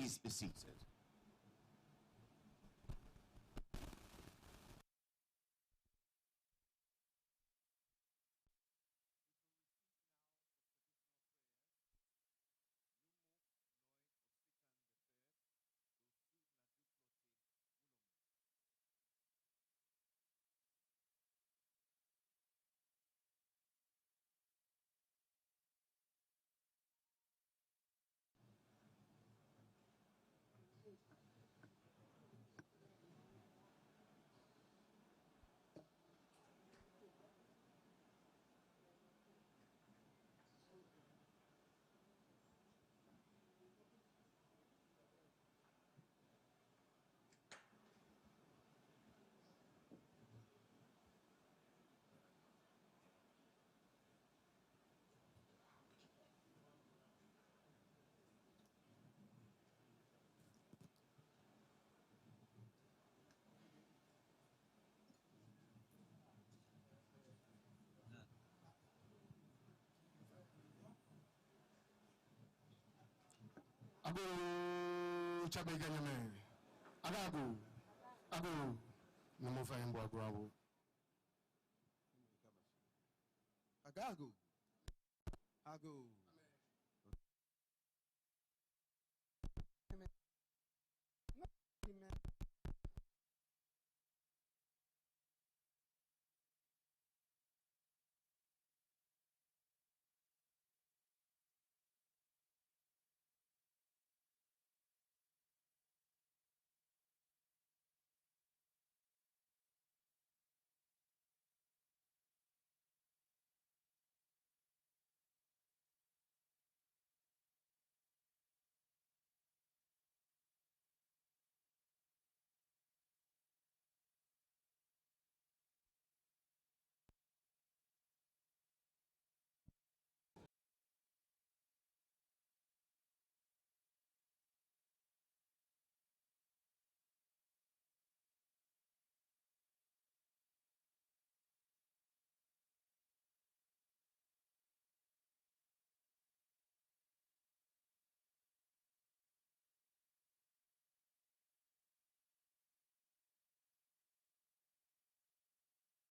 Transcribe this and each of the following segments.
Please be seated. Ago chabega nyame. Ago. Namo fayembo ago. Ago. Amen.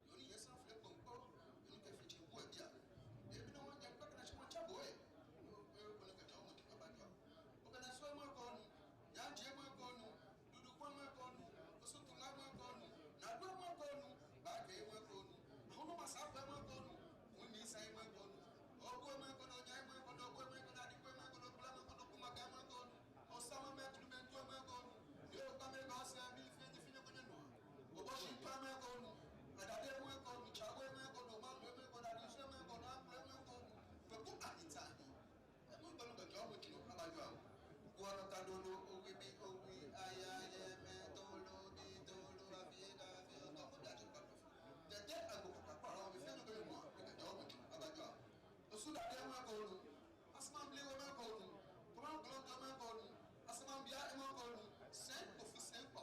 Yoni yesa fle konko, yoni ke fiche bua dia. Ebi no wanja kwa kana chimo chabo e. Ko le ka tawo ti ka ba dia. O kana so mo ko nu, ya je mo ko nu, dudu kwa mo ko nu, o so tu nga mo ko nu, na do mo ko nu, ba ke mo ko nu. Ho no masa ba mo ko nu, mo ni sai mo ko nu. O ko mo ko no nya mo ko no ko mo ko na di ko mo ko no bla mo ko no kuma ga mo ko nu. O sa mo me tu me tu mo ko nu. Yo ka me ga sa bi fi di fi no ko no. O bo shi pa mo ko nu. Adade mo ko mi chawe mo ko no ma mo ko na di se mo ko na mo ko pe ko ahitani e mo ko no ga jawo ki no abajo awo ko no ka do lo owi bi owi aya ye me to lo bi to lo abiega bi o to mo da ti ka de de ago ka pa ro mi fe no go mo ga jawo ki abajo awo o su da de mo ko no asma bli wo mo ko no ko ma ko do mo ko no asma bia e mo ko no sen officiel pa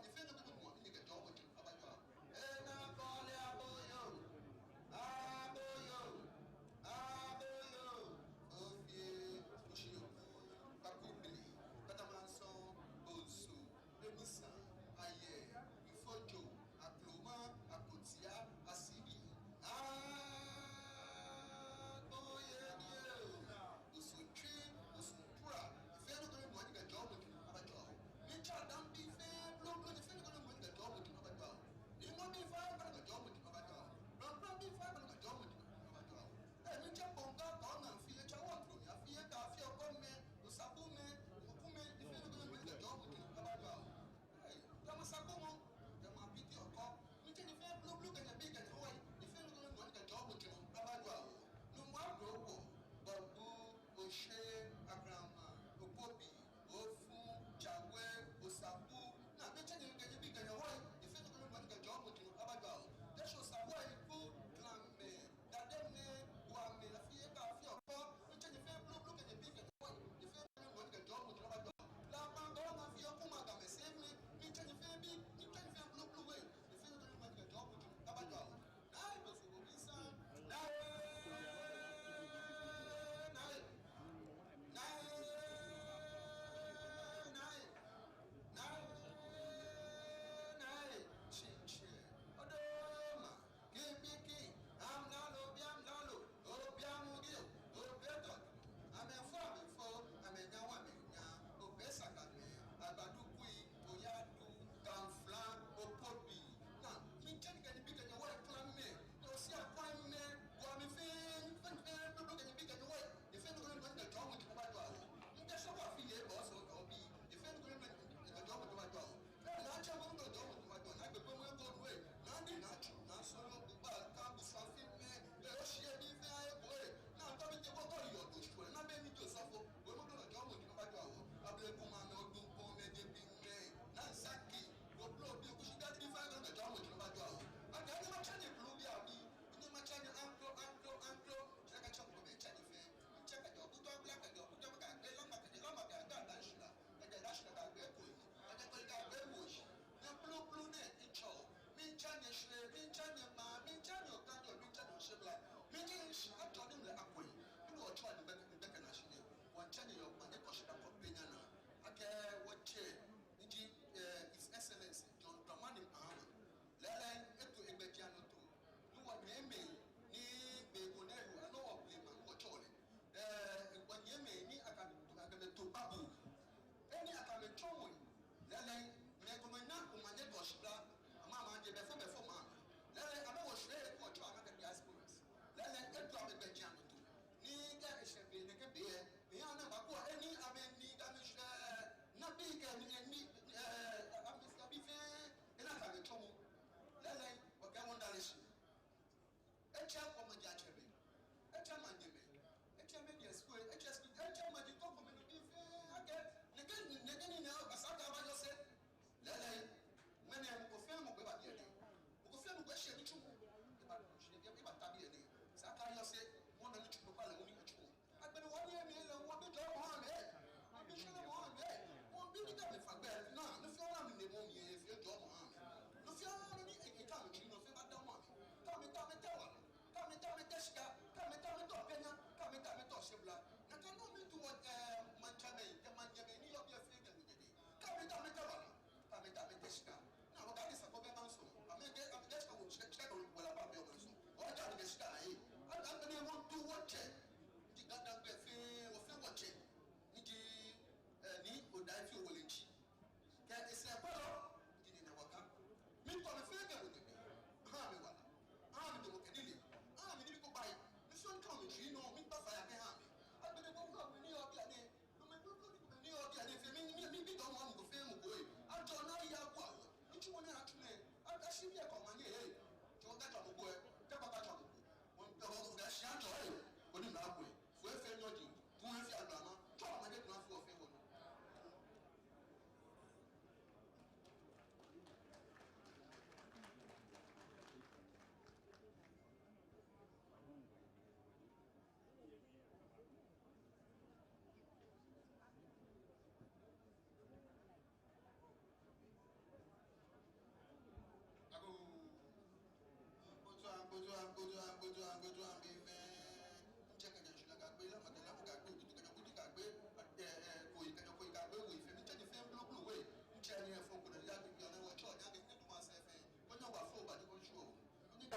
mi fe no go mo ni ga jawo ki abajo awo ena kole aboyo ofie ushio kakubili katamanso osu emisa aye ifojo aploma akotia asibi aboye die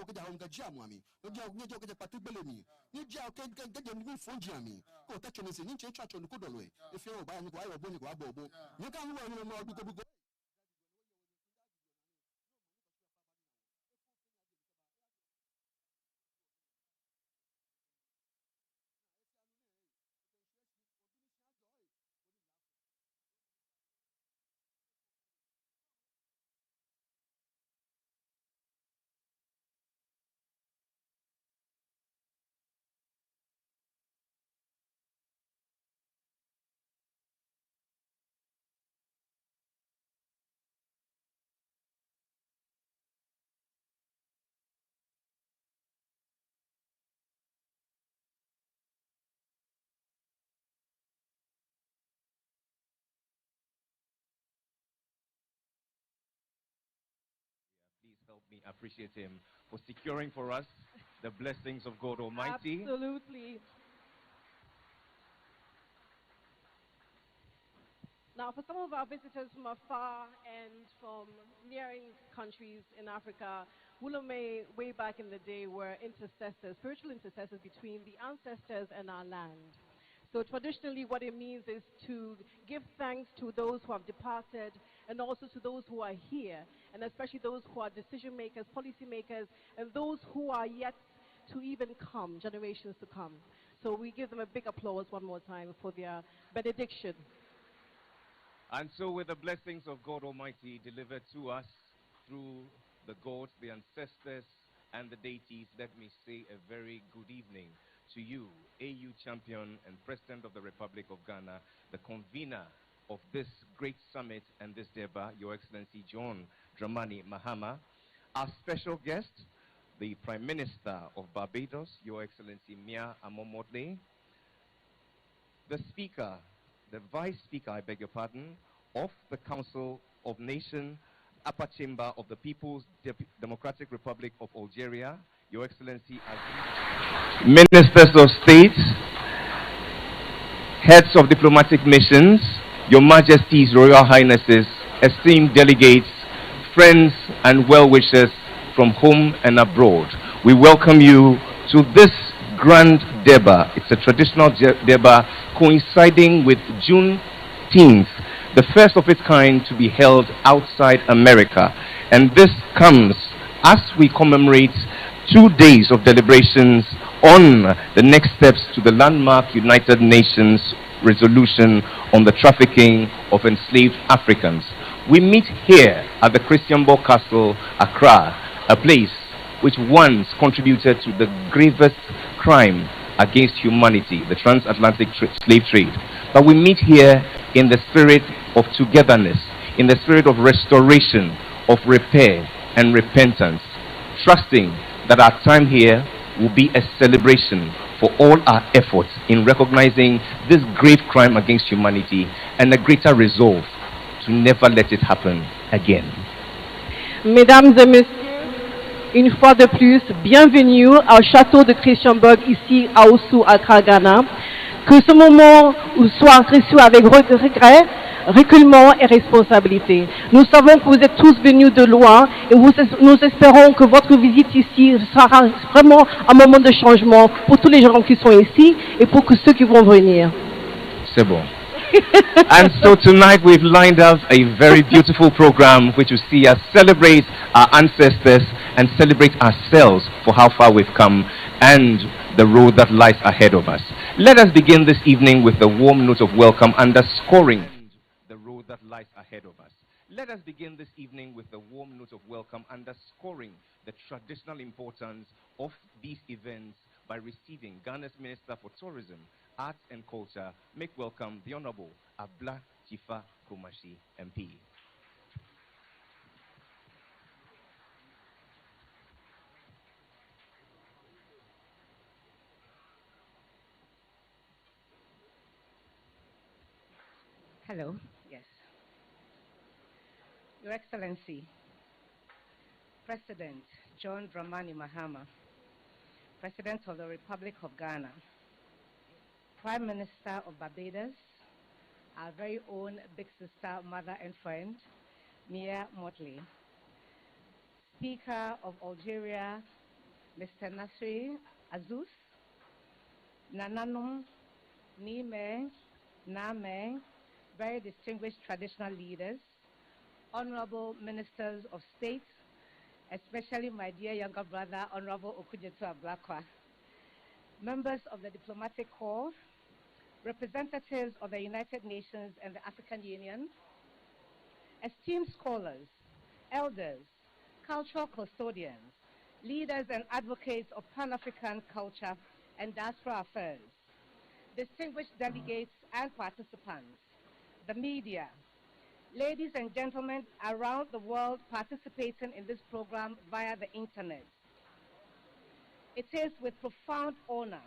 Oke da onga jamu ami. Oke patu belemi. Ni ja oke nge mu fonji ami. Ko ta chene se ni che chacho nuko dolwe. Efe o ba ni ko ayo bo ni ko abobo. Ni ka hu ani no odu ko bugo. Please help me appreciate him for securing for us the blessings of God Almighty. Absolutely. Now, for some of our visitors from afar and from nearing countries in Africa, Wulome, way back in the day, were intercessors, spiritual intercessors between the ancestors and our land. So traditionally, what it means is to give thanks to those who have departed and also to those who are here, and especially those who are decision makers, policy makers, and those who are yet to even come, generations to come. So we give them a big applause one more time for their benediction. And so with the blessings of God Almighty delivered to us through the gods, the ancestors, and the deities, let me say a very good evening to you, AU champion and President of the Republic of Ghana, the convener of this great summit and this Durbar, Your Excellency John Dramani Mahama, our special guest, the Prime Minister of Barbados, Your Excellency Mia Amomodle, the Speaker, the Vice Speaker, I beg your pardon, of the Council of Nations, Upper Chamber of the People's Democratic Republic of Algeria, Your Excellency Aziz, Ministers of State, Heads of Diplomatic Missions, Your Majesties, Royal Highnesses, esteemed delegates, friends and well-wishers from home and abroad. We welcome you to this Grand Durbar. It's a traditional Durbar coinciding with Juneteenth, the first of its kind to be held outside America. And this comes as we commemorate 2 days of deliberations on the next steps to the landmark United Nations resolution on the trafficking of enslaved Africans. We meet here at the Christian Ball Castle, Accra, a place which once contributed to the gravest crime against humanity, the transatlantic slave trade. But we meet here in the spirit of togetherness, in the spirit of restoration, of repair and repentance, trusting that our time here will be a celebration for all our efforts in recognizing this grave crime against humanity and a greater resolve to never let it happen again. Mesdames et messieurs, une fois de plus, bienvenue au château de Christianburg ici à Ossou, Accra, Ghana. Que ce moment soit reçu avec regret, recueillement et responsabilité. Nous savons que vous êtes tous venus de loin et nous espérons que votre visite ici sera vraiment un moment de changement pour tous les gens qui sont ici et pour ceux qui vont venir. C'est bon. And so tonight we've lined up a very beautiful program which will see us celebrate our ancestors and celebrate ourselves for how far we've come and the road that lies ahead of us. Let us begin this evening with a warm note of welcome underscoring the road that lies ahead of us. Let us begin this evening with a warm note of welcome underscoring the traditional importance of these events by receiving Ghana's Minister for Tourism, Arts and Culture. Make welcome the Honorable Abla Chifa Kumashi, MP. Hello, yes. Your Excellency, President John Dramani Mahama, President of the Republic of Ghana, Prime Minister of Barbados, our very own big sister, mother and friend, Mia Motley, Speaker of Algeria, Mr. Nasri Azouz, Nananum, Nime, Name, very distinguished traditional leaders, honorable ministers of state, especially my dear younger brother, Honorable Okujetu Ablakwa, members of the diplomatic corps, representatives of the United Nations and the African Union, esteemed scholars, elders, cultural custodians, leaders and advocates of Pan-African culture and diaspora affairs, distinguished delegates and participants, the media, ladies and gentlemen around the world participating in this program via the internet. It is with profound honor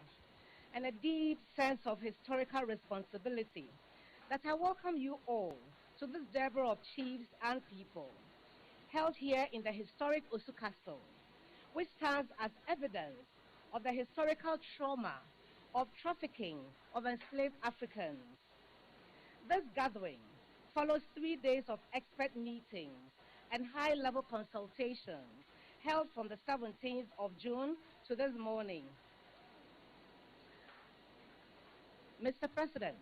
and a deep sense of historical responsibility that I welcome you all to this Durbar of chiefs and people, held here in the historic Osu Castle, which stands as evidence of the historical trauma of trafficking of enslaved Africans. This gathering follows 3 days of expert meetings and high-level consultations held from the 17th of June to this morning. Mr. President,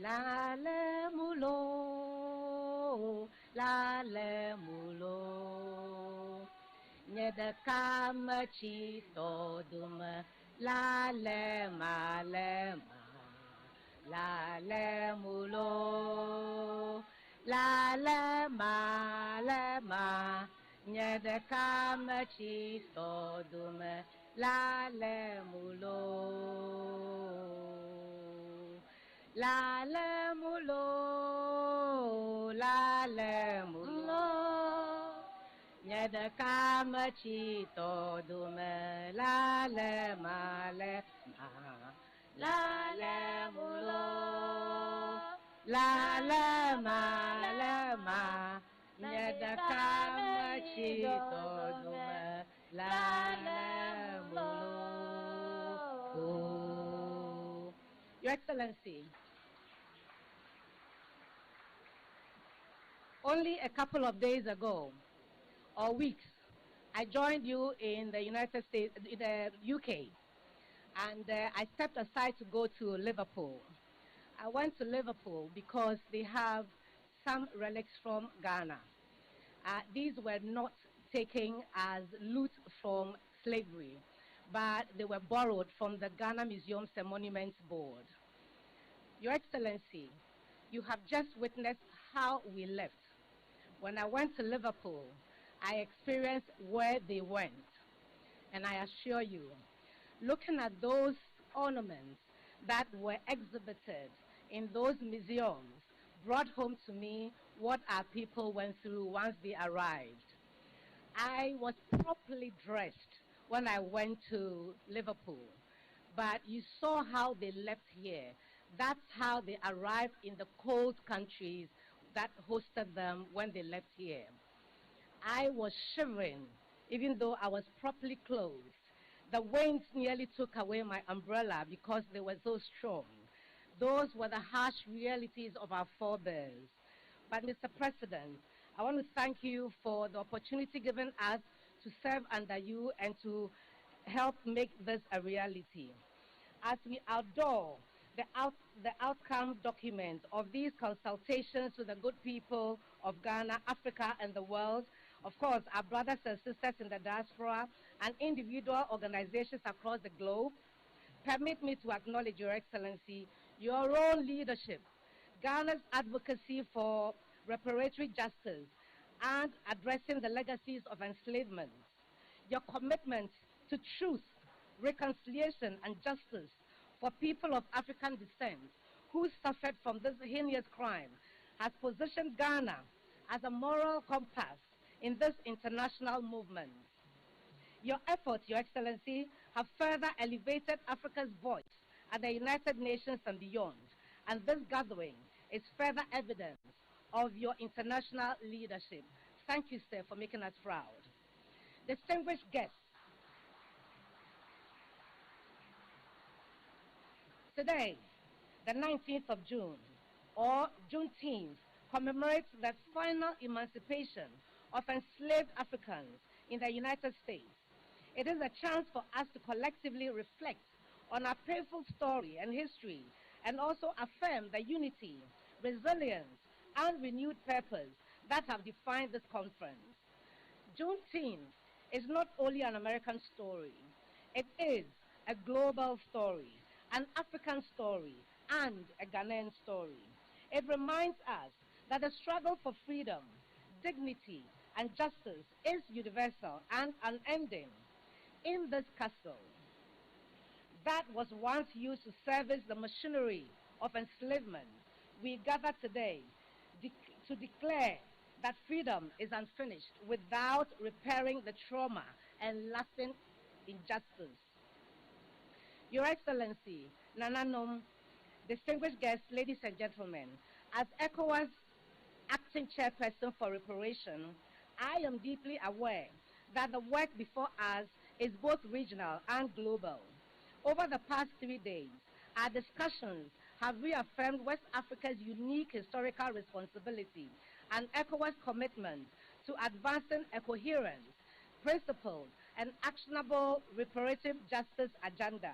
Lale Mulo, Lale Mulo, Nyedakama Chito Duma, Lale Malema, Lale Mulo, Lale Malema, Nyedakama Chito Duma, Lale Mulo, Lale Mulo, Lale Mulo, Nyedakama Chito Dume, Lale Male, Lale Mulo, Lale Male, Nyedakama Chito Dume, Lale Mulo. Your Excellency, only a couple of days ago, or weeks, I joined you in the United States, in the UK, and I stepped aside to go to Liverpool. I went to Liverpool because they have some relics from Ghana. These were not taken as loot from slavery, but they were borrowed from the Ghana Museums and Monuments Board. Your Excellency, you have just witnessed how we left. When I went to Liverpool, I experienced where they went. And I assure you, looking at those ornaments that were exhibited in those museums brought home to me what our people went through once they arrived. I was properly dressed when I went to Liverpool, but you saw how they left here. That's how they arrived in the cold countries that hosted them when they left here. I was shivering, even though I was properly clothed. The winds nearly took away my umbrella because they were so strong. Those were the harsh realities of our forebears. But Mr. President, I want to thank you for the opportunity given us to serve under you and to help make this a reality. As we adore the outcome document of these consultations to the good people of Ghana, Africa, and the world, of course, our brothers and sisters in the diaspora and individual organizations across the globe, permit me to acknowledge, Your Excellency, your own leadership, Ghana's advocacy for reparatory justice and addressing the legacies of enslavement, your commitment to truth, reconciliation, and justice for people of African descent who suffered from this heinous crime has positioned Ghana as a moral compass in this international movement. Your efforts, Your Excellency, have further elevated Africa's voice at the United Nations and beyond, and this gathering is further evidence of your international leadership. Thank you, sir, for making us proud. Distinguished guests, Today, the 19th of June, or Juneteenth, commemorates the final emancipation of enslaved Africans in the United States. It is a chance for us to collectively reflect on our painful story and history, and also affirm the unity, resilience, and renewed purpose that have defined this conference. Juneteenth is not only an American story, it is a global story, an African story, and a Ghanaian story. It reminds us that the struggle for freedom, dignity, and justice is universal and unending. In this castle that was once used to service the machinery of enslavement, we gather today to declare that freedom is unfinished without repairing the trauma and lasting injustice. Your Excellency, Nananom, distinguished guests, ladies and gentlemen, as ECOWAS acting chairperson for reparation, I am deeply aware that the work before us is both regional and global. Over the past 3 days, our discussions have reaffirmed West Africa's unique historical responsibility and ECOWAS commitment to advancing a coherent, principled, and actionable reparative justice agenda.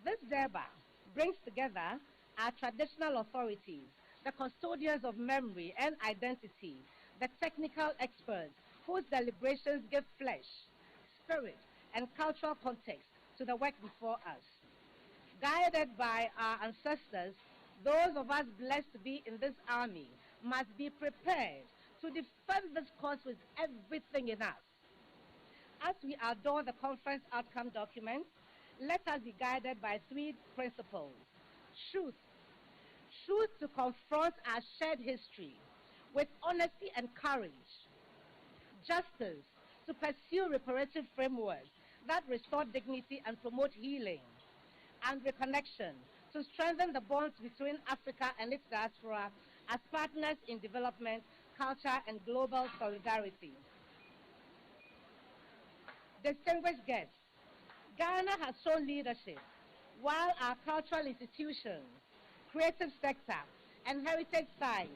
This Durbar brings together our traditional authorities, the custodians of memory and identity, the technical experts whose deliberations give flesh, spirit, and cultural context to the work before us. Guided by our ancestors, those of us blessed to be in this army must be prepared to defend this cause with everything in us. As we adore the conference outcome document, let us be guided by 3 principles. Truth. Truth to confront our shared history with honesty and courage. Justice, to pursue reparative frameworks that restore dignity and promote healing. And reconnection, to strengthen the bonds between Africa and its diaspora as partners in development, culture, and global solidarity. Distinguished guests, Ghana has shown leadership, while our cultural institutions, creative sector, and heritage sites,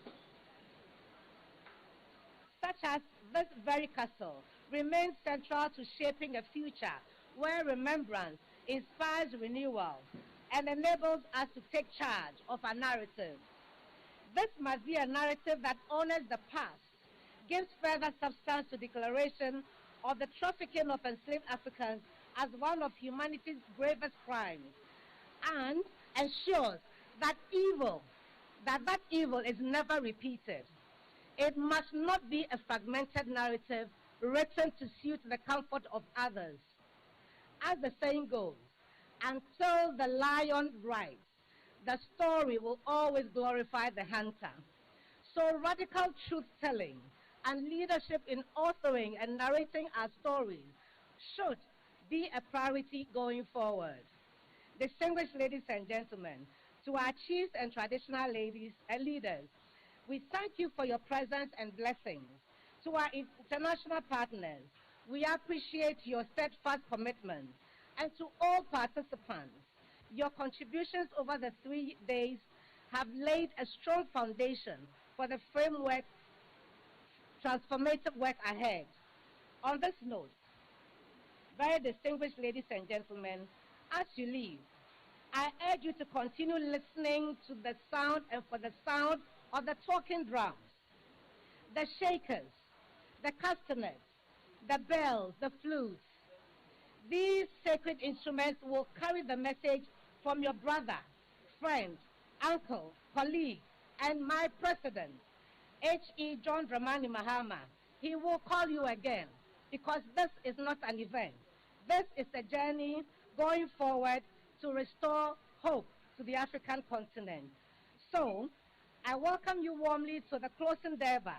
such as this very castle, remain central to shaping a future where remembrance inspires renewal and enables us to take charge of our narrative. This must be a narrative that honors the past, gives further substance to declaration of the trafficking of enslaved Africans as one of humanity's gravest crimes, and ensures that that evil is never repeated. It must not be a fragmented narrative written to suit the comfort of others. As the saying goes, until the lion rides, the story will always glorify the hunter. So radical truth-telling and leadership in authoring and narrating our stories should be a priority going forward. Distinguished ladies and gentlemen, to our chiefs and traditional ladies and leaders, we thank you for your presence and blessings. To our international partners, we appreciate your steadfast commitment. And to all participants, your contributions over the 3 days have laid a strong foundation for the framework transformative work ahead. On this note, very distinguished ladies and gentlemen, as you leave, I urge you to continue listening to the sound and for the sound of the talking drums, the shakers, the castanets, the bells, the flutes. These sacred instruments will carry the message from your brother, friend, uncle, colleague, and my president, H.E. John Dramani Mahama. He will call you again, because this is not an event. This is a journey going forward to restore hope to the African continent. So, I welcome you warmly to the closing Durbar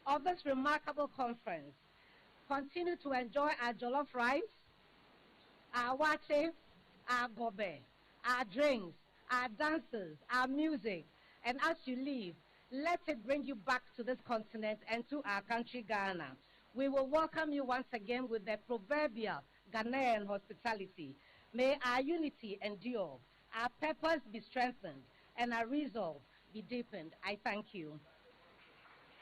of this remarkable conference. Continue to enjoy our jollof rice, our wache, our gobe, our drinks, our dances, our music, and as you leave, let it bring you back to this continent and to our country, Ghana. We will welcome you once again with the proverbial Ghanaian hospitality. May our unity endure. our purpose be strengthened, and our resolve be deepened. I thank you.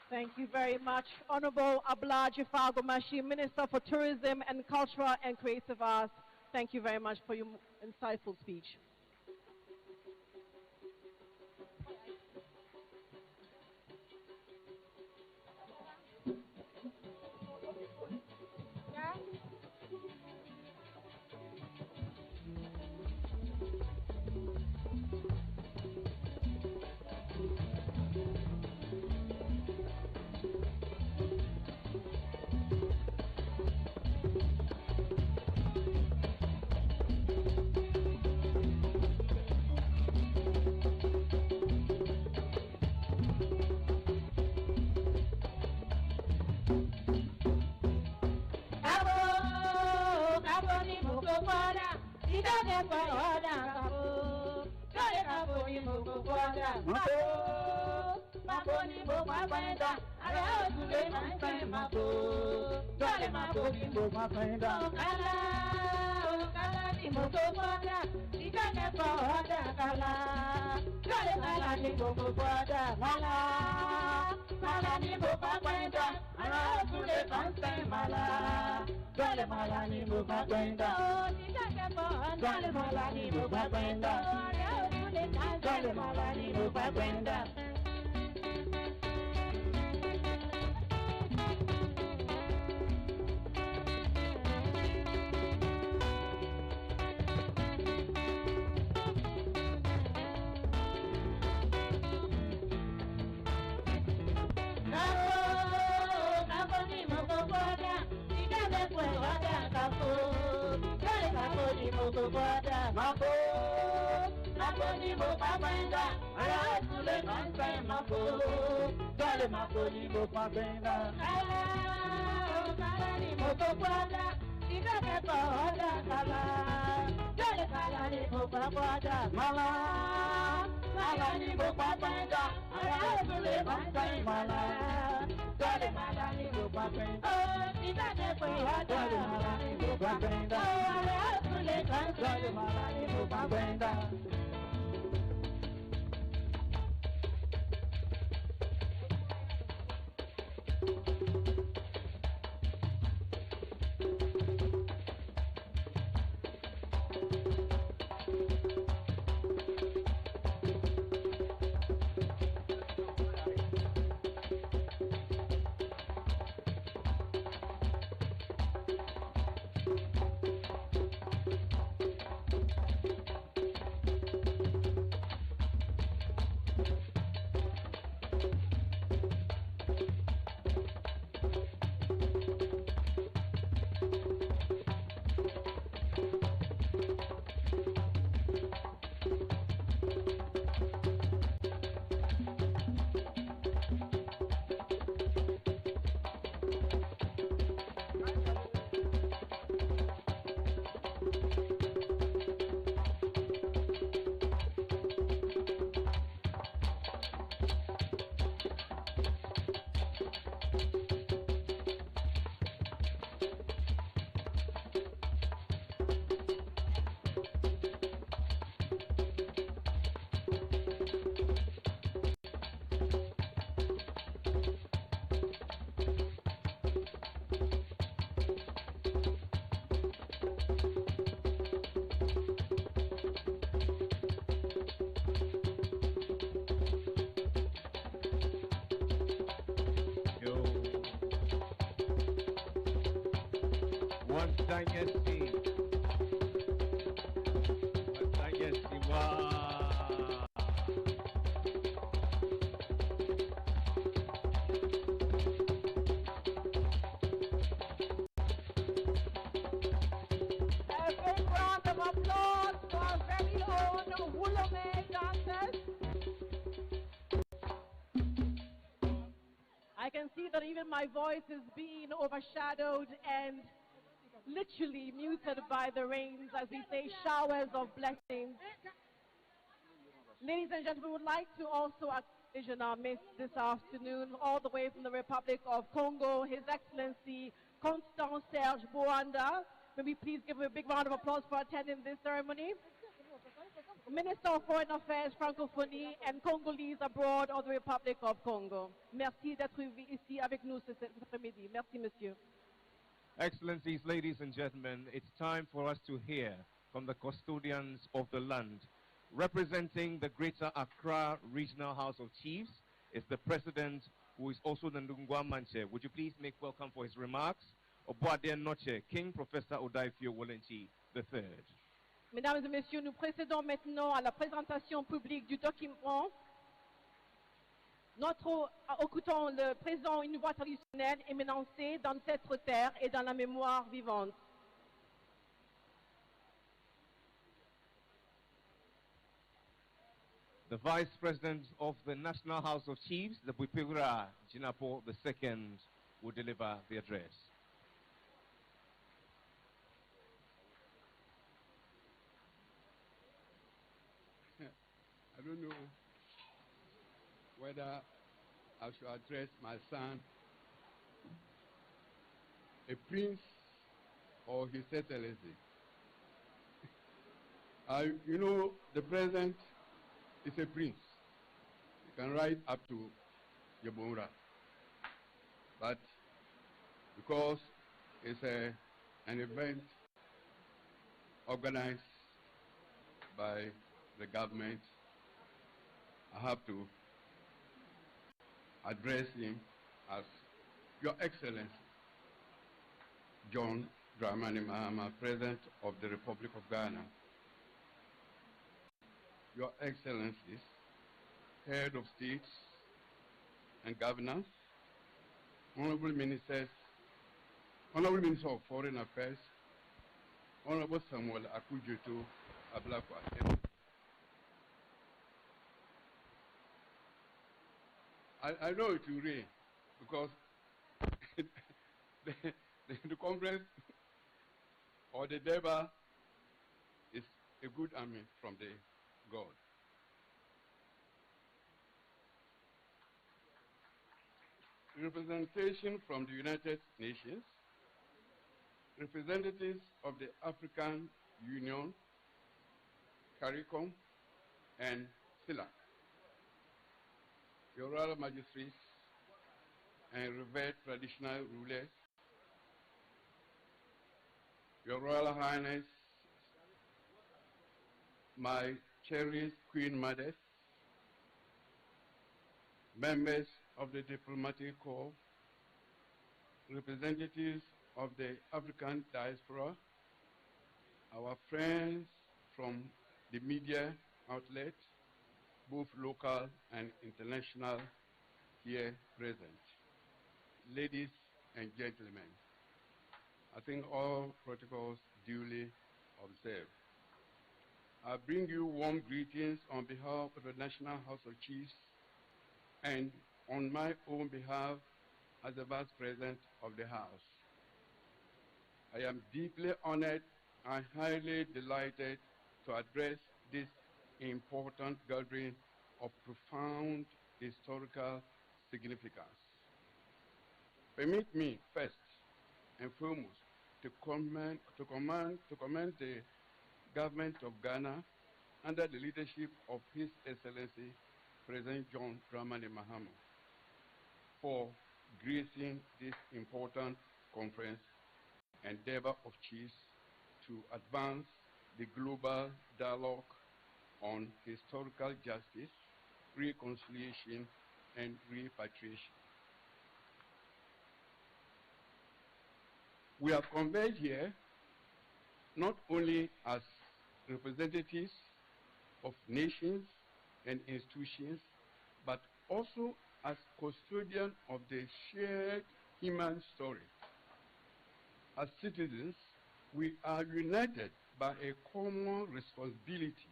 Thank you very much, Honorable Ablaji Fagomashi, Minister for Tourism and Cultural and Creative Arts. Thank you very much for your insightful speech. I can see that even my voice is being overshadowed and literally muted by the rains, as we say, showers of blessings. Ladies and gentlemen, we would like to also acknowledge in our midst this afternoon, all the way from the Republic of Congo, His Excellency Constant Serge Boanda. May we please give him a big round of applause for attending this ceremony. Minister of Foreign Affairs, Francophonie and Congolese abroad of the Republic of Congo. Merci d'être ici avec nous cet après-midi. Merci, monsieur. Excellencies, ladies and gentlemen, it's time for us to hear from the custodians of the land. Representing the Greater Accra Regional House of Chiefs is the President, who is also the Ndungwa Manche. Would you please make welcome for his remarks, Oboade Noche, King Professor Odaifio Wolenchi III. Mesdames et messieurs, nous procédons maintenant à la présentation publique du document. Écoutons le présent une voix traditionnelle éminencée dans cette terre et dans la mémoire vivante. The Vice President of the National House of Chiefs, the Bupira Jinapo II, will deliver the address. I don't know whether I should address my son, a prince, or his excellency. You know, the president is a prince. He can ride up to Yabonra. But because it's an event organized by the government, I have to address him as Your Excellency, John Dramani Mahama, President of the Republic of Ghana. Your Excellencies, Head of States and Governors, Honorable Ministers, Honorable Minister of Foreign Affairs, Honorable Samuel Akujeto Ablakwa. I know it will rain because the conference or the Durbar is a good army from the God. Representation from the United Nations, representatives of the African Union, CARICOM, and CELAC, Your Royal Magistrates and revered traditional rulers, Your Royal Highness, my cherished Queen Mothers, members of the Diplomatic Corps, representatives of the African diaspora, our friends from the media outlets, both local and international, here present. Ladies and gentlemen, I think all protocols duly observed. I bring you warm greetings on behalf of the National House of Chiefs and on my own behalf as the Vice President of the House. I am deeply honored and highly delighted to address this important gathering of profound historical significance. Permit me first and foremost to commend the government of Ghana under the leadership of His Excellency President John Dramani Mahama for gracing this important conference and Durbar of Chiefs to advance the global dialogue on historical justice, reconciliation, and repatriation. We are convened here not only as representatives of nations and institutions, but also as custodians of the shared human story. As citizens, we are united by a common responsibility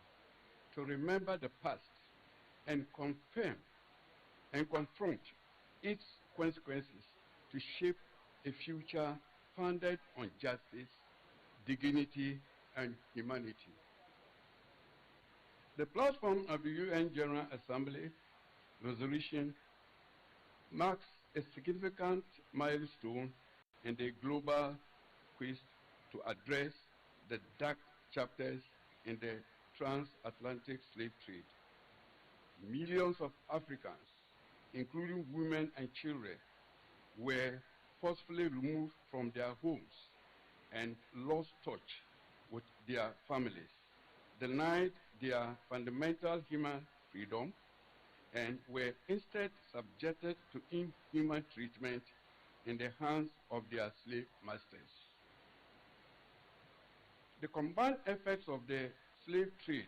to remember the past and confirm and confront its consequences to shape a future founded on justice, dignity, and humanity. The platform of the UN General Assembly resolution marks a significant milestone in the global quest to address the dark chapters in the transatlantic slave trade. Millions of Africans, including women and children, were forcibly removed from their homes and lost touch with their families, denied their fundamental human freedom, and were instead subjected to inhuman treatment in the hands of their slave masters. The combined effects of the slave trade,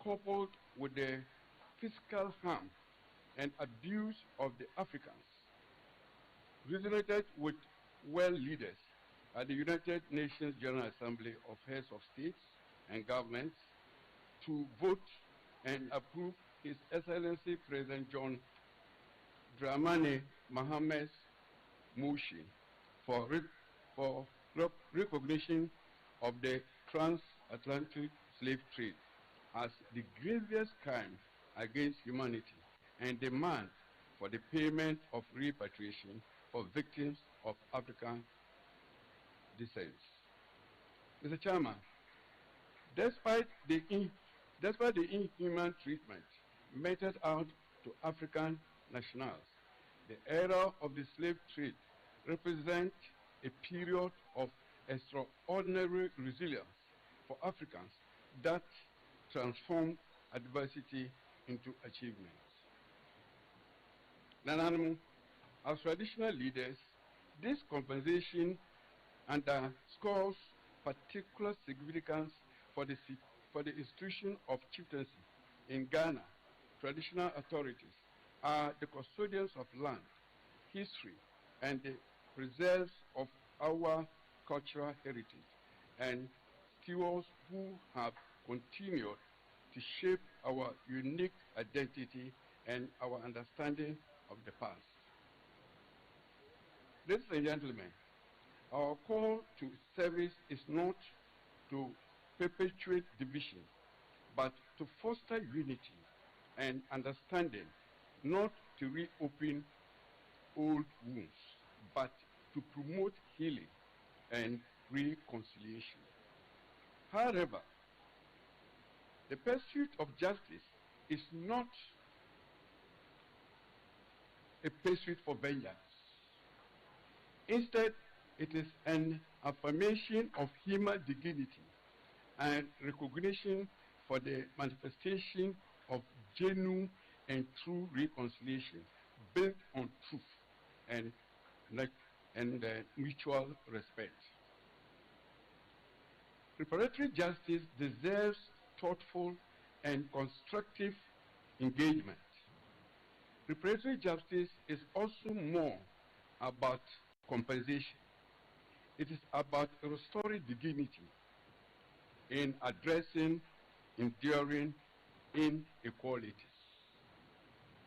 coupled with the physical harm and abuse of the Africans, resonated with world leaders at the United Nations General Assembly of Heads of States and Governments to vote and approve His Excellency President John Dramani Mohammed's motion for recognition of the transatlantic slave trade as the gravest crime against humanity and demand for the payment of repatriation for victims of African descent. Mr. Chairman, despite the inhuman treatment meted out to African nationals, the era of the slave trade represents a period of extraordinary resilience for Africans that transformed adversity into achievement. Nananum, as traditional leaders, this compensation underscores particular significance for the institution of chieftaincy in Ghana. Traditional authorities are the custodians of land, history, and the preserves of our cultural heritage, and stewards who have continued to shape our unique identity and our understanding of the past. Ladies and gentlemen, our call to service is not to perpetuate division, but to foster unity and understanding, not to reopen old wounds, but to promote healing and reconciliation. However, the pursuit of justice is not a pursuit for vengeance. Instead, it is an affirmation of human dignity and recognition for the manifestation of genuine and true reconciliation built on truth and mutual respect. Reparatory justice deserves thoughtful and constructive engagement. Reparatory justice is also more about compensation. It is about restoring dignity in addressing enduring inequalities,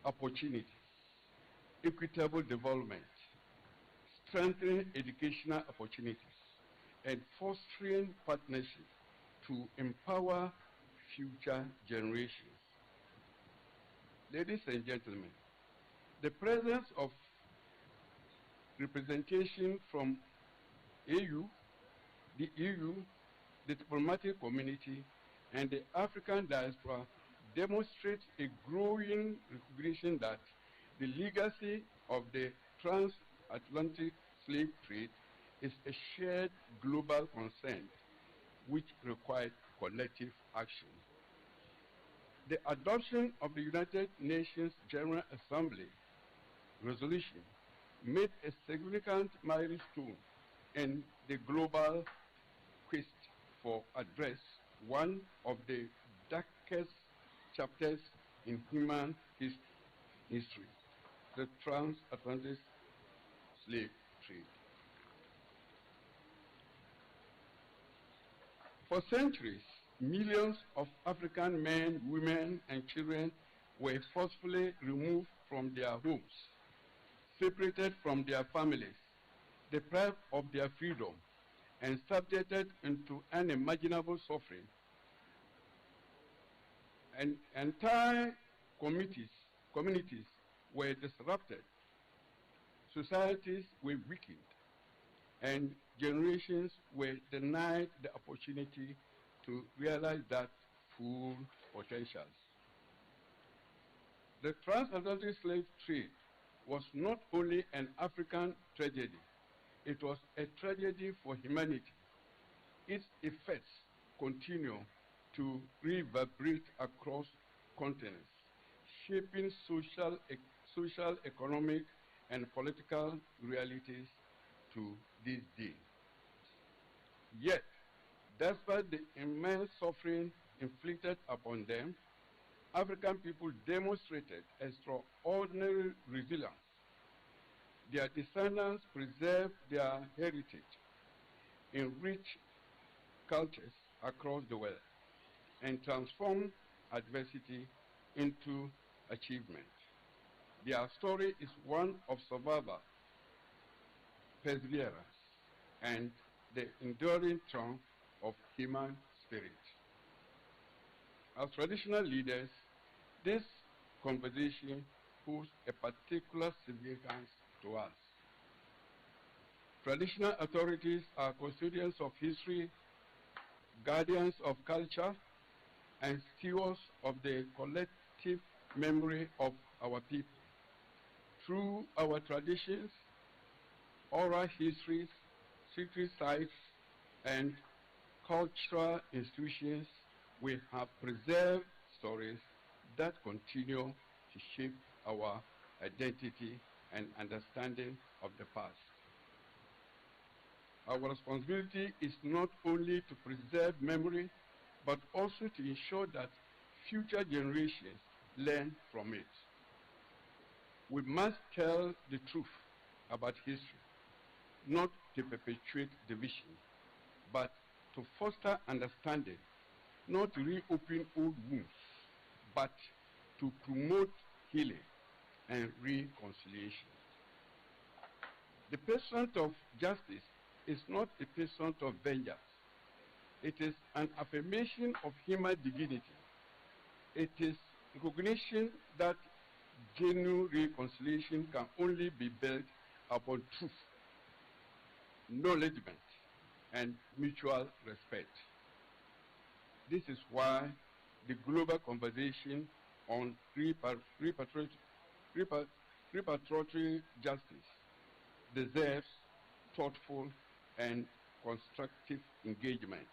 opportunities, equitable development, strengthening educational opportunities, and fostering partnership to empower future generations. Ladies and gentlemen, the presence of representation from the EU, the diplomatic community, and the African diaspora demonstrates a growing recognition that the legacy of the transatlantic slave trade is a shared global concern which requires collective action. The adoption of the United Nations General Assembly resolution made a significant milestone in the global quest for address one of the darkest chapters in human history, the transatlantic slave trade. For centuries, millions of African men, women, and children were forcefully removed from their homes, separated from their families, deprived of their freedom, and subjected into unimaginable suffering. And entire communities were disrupted, societies were weakened, and generations were denied the opportunity to realize that full potentials. The transatlantic slave trade was not only an African tragedy, it was a tragedy for humanity. Its effects continue to reverberate across continents, shaping social, economic, and political realities to this day. Yet, despite the immense suffering inflicted upon them, African people demonstrated extraordinary resilience. Their descendants preserved their heritage, enriched cultures across the world, and transformed adversity into achievement. Their story is one of survival, perseverance, and the enduring triumph of human spirit. As traditional leaders, this conversation holds a particular significance to us. Traditional authorities are custodians of history, guardians of culture, and stewards of the collective memory of our people. Through our traditions, oral histories, secret sites, and cultural institutions, we have preserved stories that continue to shape our identity and understanding of the past. Our responsibility is not only to preserve memory, but also to ensure that future generations learn from it. We must tell the truth about history, not to perpetuate division, but to foster understanding, not to reopen old wounds, but to promote healing and reconciliation. The pursuit of justice is not a pursuit of vengeance. It is an affirmation of human dignity. It is recognition that genuine reconciliation can only be built upon truth, acknowledgement, and mutual respect. This is why the global conversation on repatriatory justice deserves thoughtful and constructive engagement.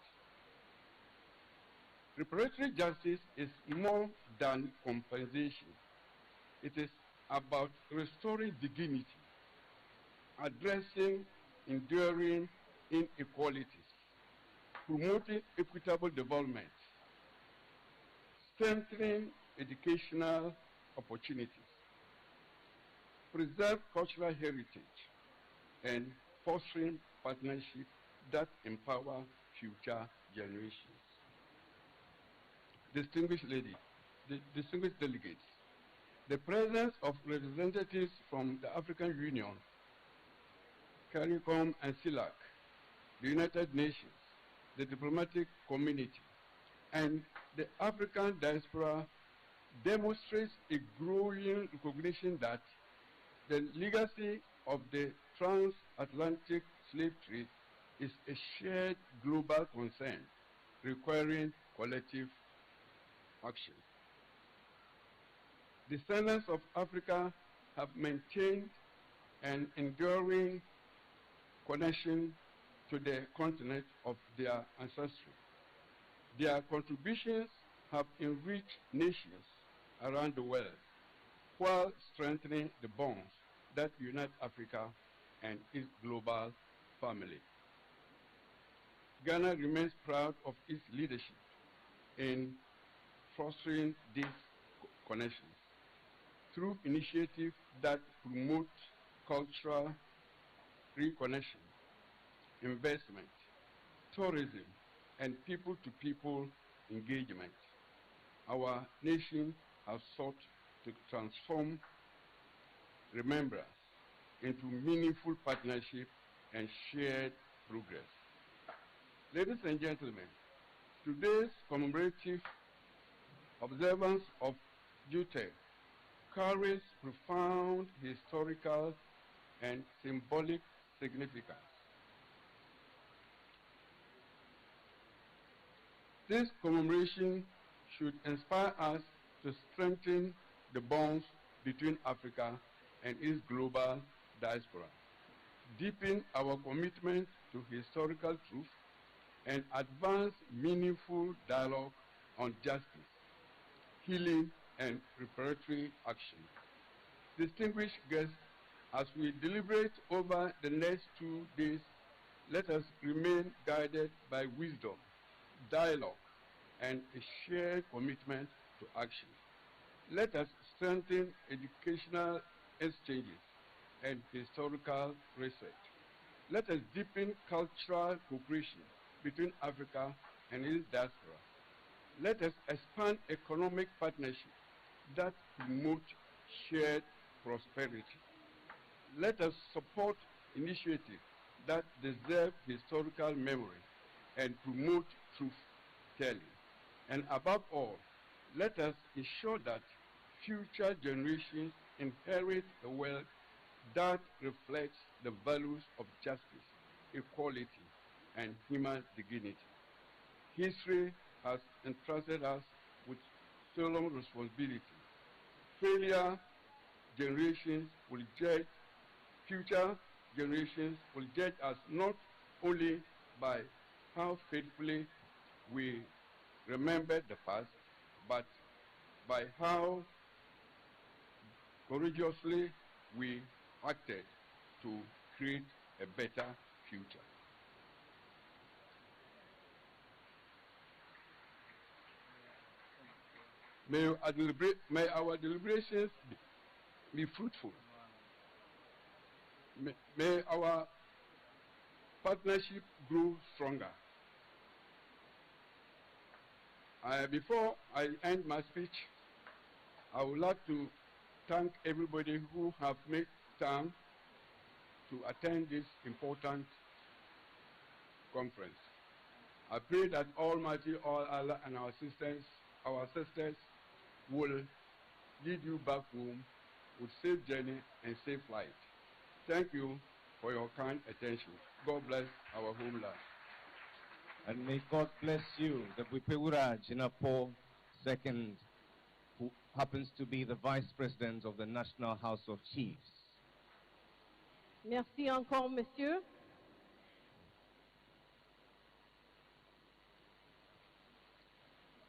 Repatriatory justice is more than compensation. It is about restoring dignity, addressing enduring inequalities, promoting equitable development, strengthening educational opportunities, preserve cultural heritage, and fostering partnerships that empower future generations. Distinguished delegates, the presence of representatives from the African Union, CARICOM and CELAC, the United Nations, the diplomatic community, and the African diaspora demonstrates a growing recognition that the legacy of the transatlantic slave trade is a shared global concern requiring collective action. Descendants of Africa have maintained an enduring connection to the continent of their ancestry. Their contributions have enriched nations around the world while strengthening the bonds that unite Africa and its global family. Ghana remains proud of its leadership in fostering these connections through initiatives that promote cultural reconnection, investment, tourism, and people-to-people engagement. Our nation has sought to transform remembrance into meaningful partnership and shared progress. Ladies and gentlemen, today's commemorative observance of Juneteenth carries profound historical and symbolic significance. This commemoration should inspire us to strengthen the bonds between Africa and its global diaspora, deepen our commitment to historical truth, and advance meaningful dialogue on justice, healing, and preparatory action. Distinguished guests, as we deliberate over the next 2 days, let us remain guided by wisdom, dialogue, and a shared commitment to action. Let us strengthen educational exchanges and historical research. Let us deepen cultural cooperation between Africa and its diaspora. Let us expand economic partnerships that promote shared prosperity. Let us support initiatives that deserve historical memory and promote truth-telling. And above all, let us ensure that future generations inherit a world that reflects the values of justice, equality, and human dignity. History has entrusted us with solemn responsibility. Future generations will judge us not only by how faithfully we remember the past, but by how courageously we acted to create a better future. May our deliberations be fruitful. May our partnership grow stronger. Before I end my speech, I would like to thank everybody who have made time to attend this important conference. I pray that Almighty Allah and our sisters will lead you back home with safe journey and safe flight. Thank you for your kind attention. God bless our homeland. And may God bless you, the Bupewura Jinapo II, who happens to be the Vice President of the National House of Chiefs. Merci encore, monsieur.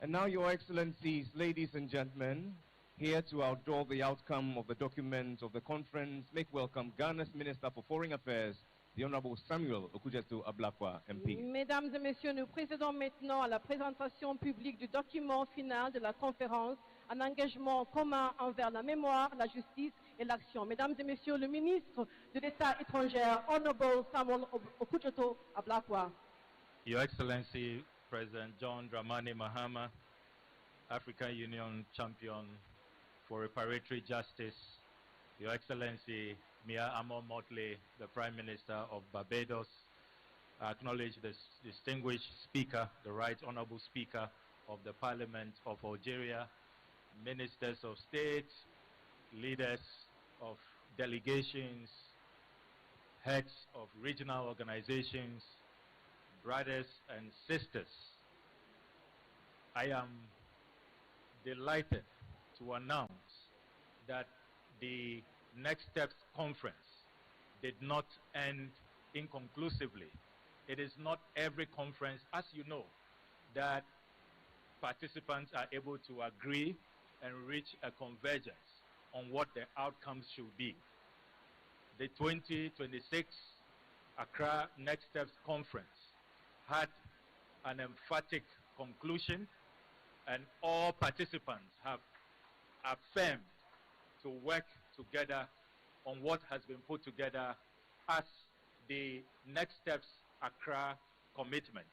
And now, Your Excellencies, ladies and gentlemen, here to outdoor the outcome of the document of the conference, make welcome Ghana's Minister for Foreign Affairs, the Honorable Samuel Okudzeto Ablakwa, MP. Mesdames et messieurs, nous procédons maintenant à la présentation publique du document final de la conférence, un engagement commun envers la mémoire, la justice et l'action. Mesdames et messieurs, le ministre de l'État étranger, Honorable Samuel Okudzeto Ablakwa. Your Excellency, President John Dramani Mahama, African Union Champion for Reparatory Justice, Your Excellency Mia Amo Motley, the Prime Minister of Barbados, I acknowledge the distinguished Speaker, the Right Honorable Speaker of the Parliament of Algeria, Ministers of State, leaders of delegations, heads of regional organizations, brothers and sisters. I am delighted to announce that the Next Steps Conference did not end inconclusively. It is not every conference, as you know, that participants are able to agree and reach a convergence on what the outcomes should be. The 2026 Accra Next Steps Conference had an emphatic conclusion, and all participants have affirmed to work together on what has been put together as the Next Steps Accra commitment.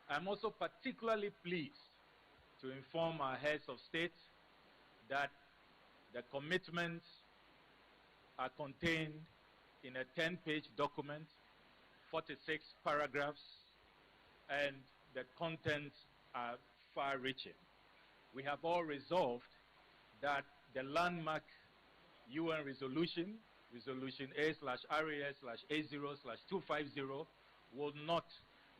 I'm also particularly pleased to inform our heads of state that the commitments are contained in a 10-page document, 46 paragraphs, and the contents are far-reaching. We have all resolved that the landmark UN resolution Resolution A/RAS/A0/250 will not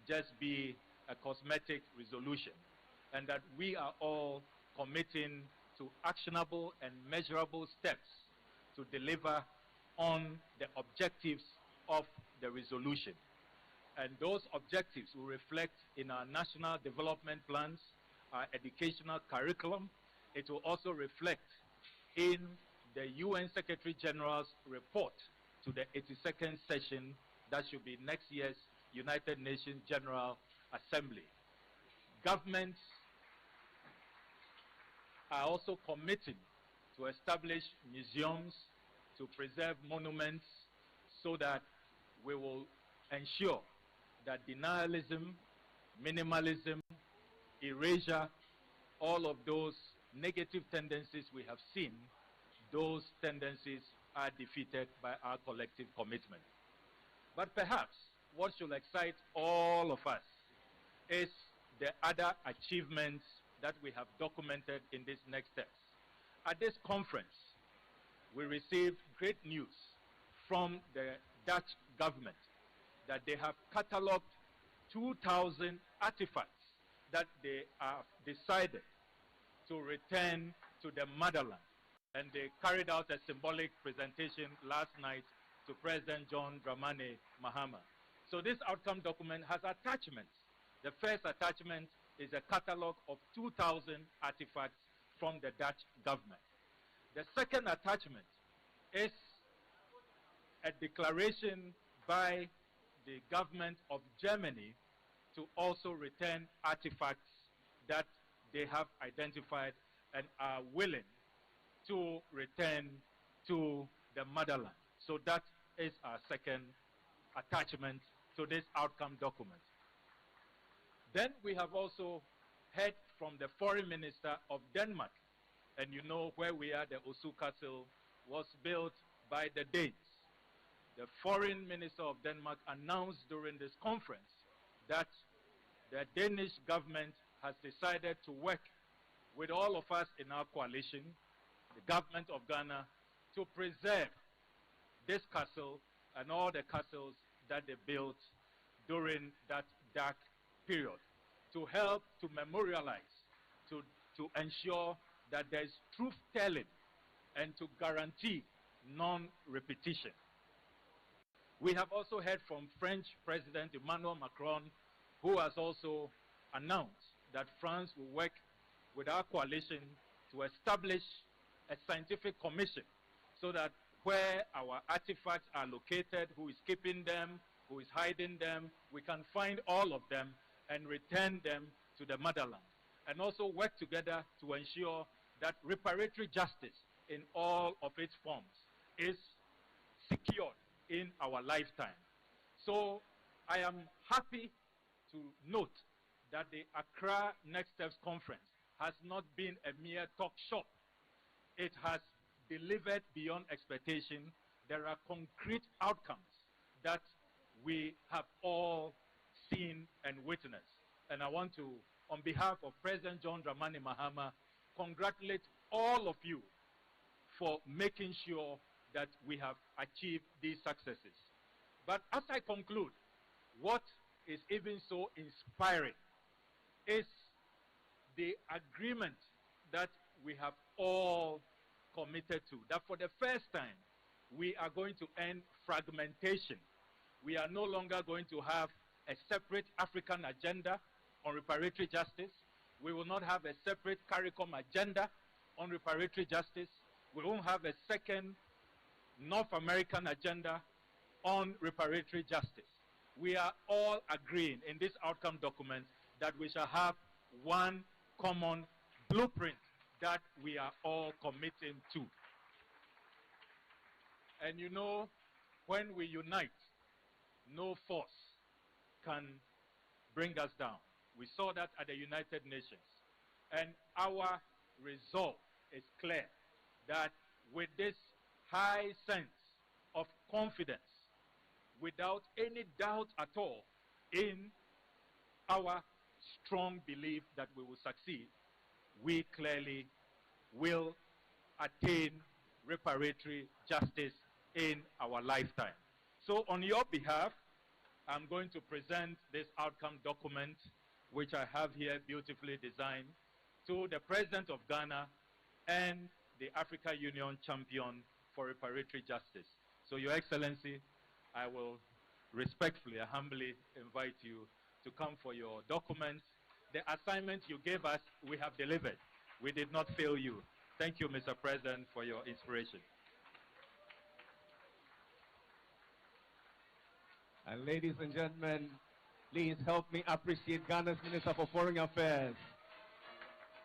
just be a cosmetic resolution, and that we are all committing to actionable and measurable steps to deliver on the objectives of the resolution. And those objectives will reflect in our national development plans, our educational curriculum. It will also reflect in the UN Secretary General's report to the 82nd session that should be next year's United Nations General Assembly. Governments are also committing to establish museums, to preserve monuments, so that we will ensure that denialism, minimalism, erasure, all of those negative tendencies we have seen, those tendencies are defeated by our collective commitment. But perhaps what should excite all of us is the other achievements that we have documented in these next steps. At this conference, we received great news from the Dutch government that they have catalogued 2,000 artifacts that they have decided to return to the motherland. And they carried out a symbolic presentation last night to President John Dramani Mahama. So this outcome document has attachments. The first attachment is a catalogue of 2,000 artifacts from the Dutch government. The second attachment is a declaration by the government of Germany to also return artifacts that they have identified and are willing to return to the motherland. So that is our second attachment to this outcome document. Then we have also heard from the foreign minister of Denmark. And you know where we are, the Osu Castle was built by the Danes. The foreign minister of Denmark announced during this conference that the Danish government has decided to work with all of us in our coalition, the government of Ghana, to preserve this castle and all the castles that they built during that dark period, to help to memorialize, to ensure that there is truth-telling and to guarantee non-repetition. We have also heard from French President Emmanuel Macron, who has also announced that France will work with our coalition to establish a scientific commission so that where our artifacts are located, who is keeping them, who is hiding them, we can find all of them and return them to the motherland. And also work together to ensure that reparatory justice in all of its forms is secured in our lifetime. So I am happy to note that the Accra Next Steps Conference has not been a mere talk shop. It has delivered beyond expectation. There are concrete outcomes that we have all seen and witnessed. And I want to, on behalf of President John Dramani Mahama, congratulate all of you for making sure that we have achieved these successes. But as I conclude, what is even so inspiring is the agreement that we have all committed to, that for the first time, we are going to end fragmentation. We are no longer going to have a separate African agenda on reparatory justice. We will not have a separate CARICOM agenda on reparatory justice. We won't have a second North American agenda on reparatory justice. We are all agreeing in this outcome document that we shall have one common blueprint that we are all committing to. And you know, when we unite, no force can bring us down. We saw that at the United Nations. And our resolve is clear that with this high sense of confidence, without any doubt at all in our strong belief that we will succeed, we clearly will attain reparatory justice in our lifetime. So on your behalf, I'm going to present this outcome document, which I have here beautifully designed, to the President of Ghana and the African Union champion for reparatory justice. So, Your Excellency, I will respectfully and humbly invite you to come for your documents. The assignment you gave us, we have delivered. We did not fail you. Thank you, Mr. President, for your inspiration. And ladies and gentlemen, please help me appreciate Ghana's Minister for Foreign Affairs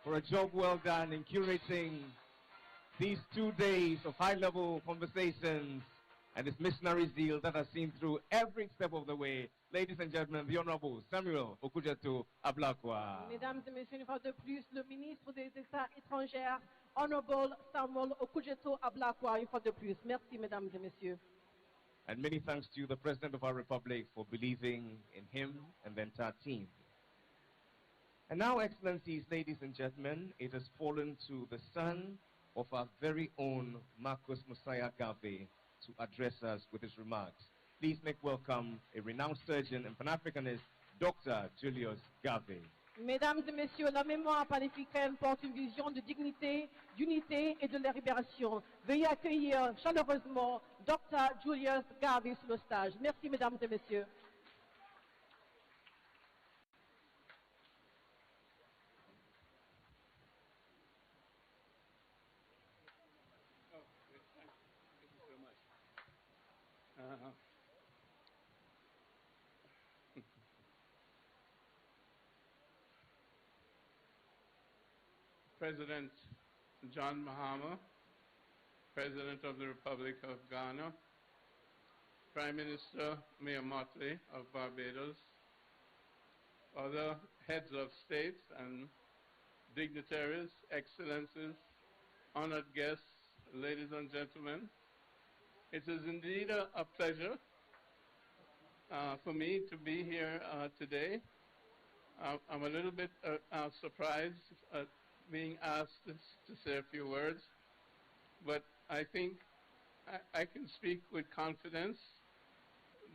for a job well done in curating these 2 days of high-level conversations and this missionary zeal that has seen through every step of the way. Ladies and gentlemen, the Honorable Samuel Okudzeto Ablakwa. Mesdames et messieurs, une fois de plus, le ministre des États étrangers, Honorable Samuel Okudzeto Ablakwa, une fois de plus. Merci, mesdames et messieurs. And many thanks to you, the President of our Republic, for believing in him and the entire team. And now, Excellencies, ladies and gentlemen, it has fallen to the son of our very own Marcus Mosiah Garvey to address us with his remarks. Please make welcome a renowned surgeon and Pan-Africanist, Dr. Julius Garvey. Mesdames et messieurs, la mémoire panafricaine porte une vision de dignité, d'unité et de libération. Veuillez accueillir chaleureusement Dr. Julius Garvey sur le stage. Merci, mesdames et messieurs. President John Mahama, President of the Republic of Ghana, Prime Minister Mia Mottley of Barbados, other heads of state and dignitaries, excellencies, honored guests, ladies and gentlemen. It is indeed a pleasure for me to be here today. I'm a little bit surprised at being asked to say a few words, but I think I can speak with confidence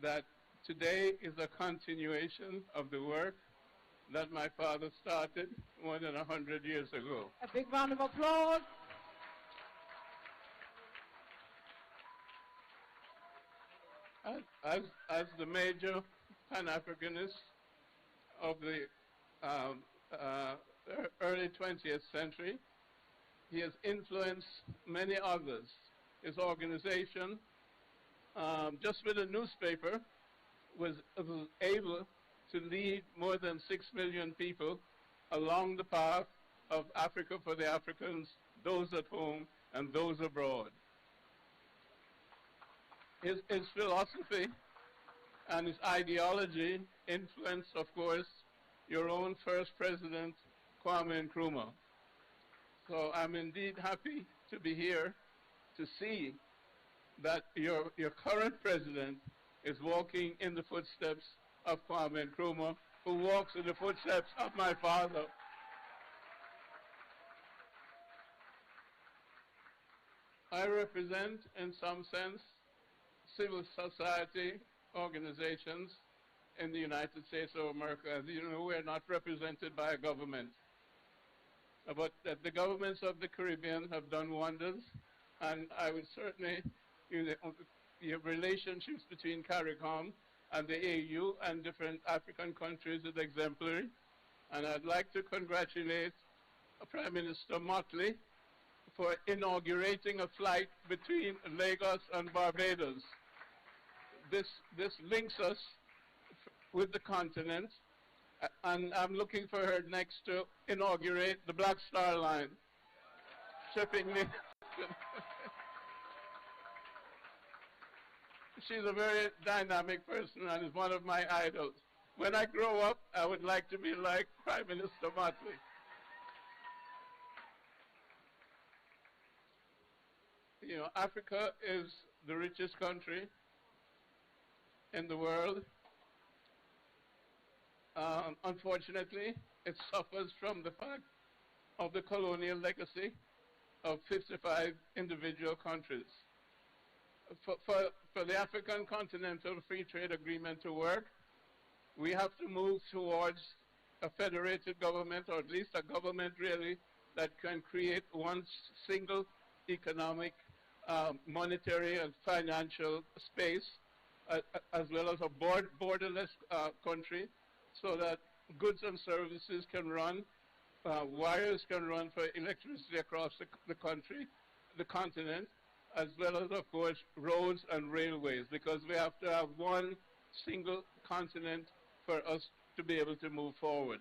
that today is a continuation of the work that my father started more than 100 years ago. A big round of applause. As the major Pan-Africanist of the early 20th century, he has influenced many others. His organization, just with a newspaper, was able to lead more than 6 million people along the path of Africa for the Africans, those at home and those abroad. His philosophy and his ideology influenced, of course, your own first president, Kwame Nkrumah. So I'm indeed happy to be here to see that your current president is walking in the footsteps of Kwame Nkrumah, who walks in the footsteps of my father. I represent, in some sense, civil society organizations in the United States of America. As you know, we're not represented by a government. But the governments of the Caribbean have done wonders, and I would certainly, the relationships between CARICOM and the AU and different African countries is exemplary. And I'd like to congratulate Prime Minister Mottley for inaugurating a flight between Lagos and Barbados. This links us with the continent, and I'm looking for her next to inaugurate the Black Star Line, shipping me. She's a very dynamic person and is one of my idols. When I grow up, I would like to be like Prime Minister Mottley. You know, Africa is the richest country in the world. Unfortunately, it suffers from the fact of the colonial legacy of 55 individual countries. for the African Continental Free Trade Agreement to work, we have to move towards a federated government, or at least a government really that can create one single economic, monetary and financial space, as well as a borderless country, so that goods and services can run, wires can run for electricity across the country, the continent, as well as, of course, roads and railways, because we have to have one single continent for us to be able to move forward.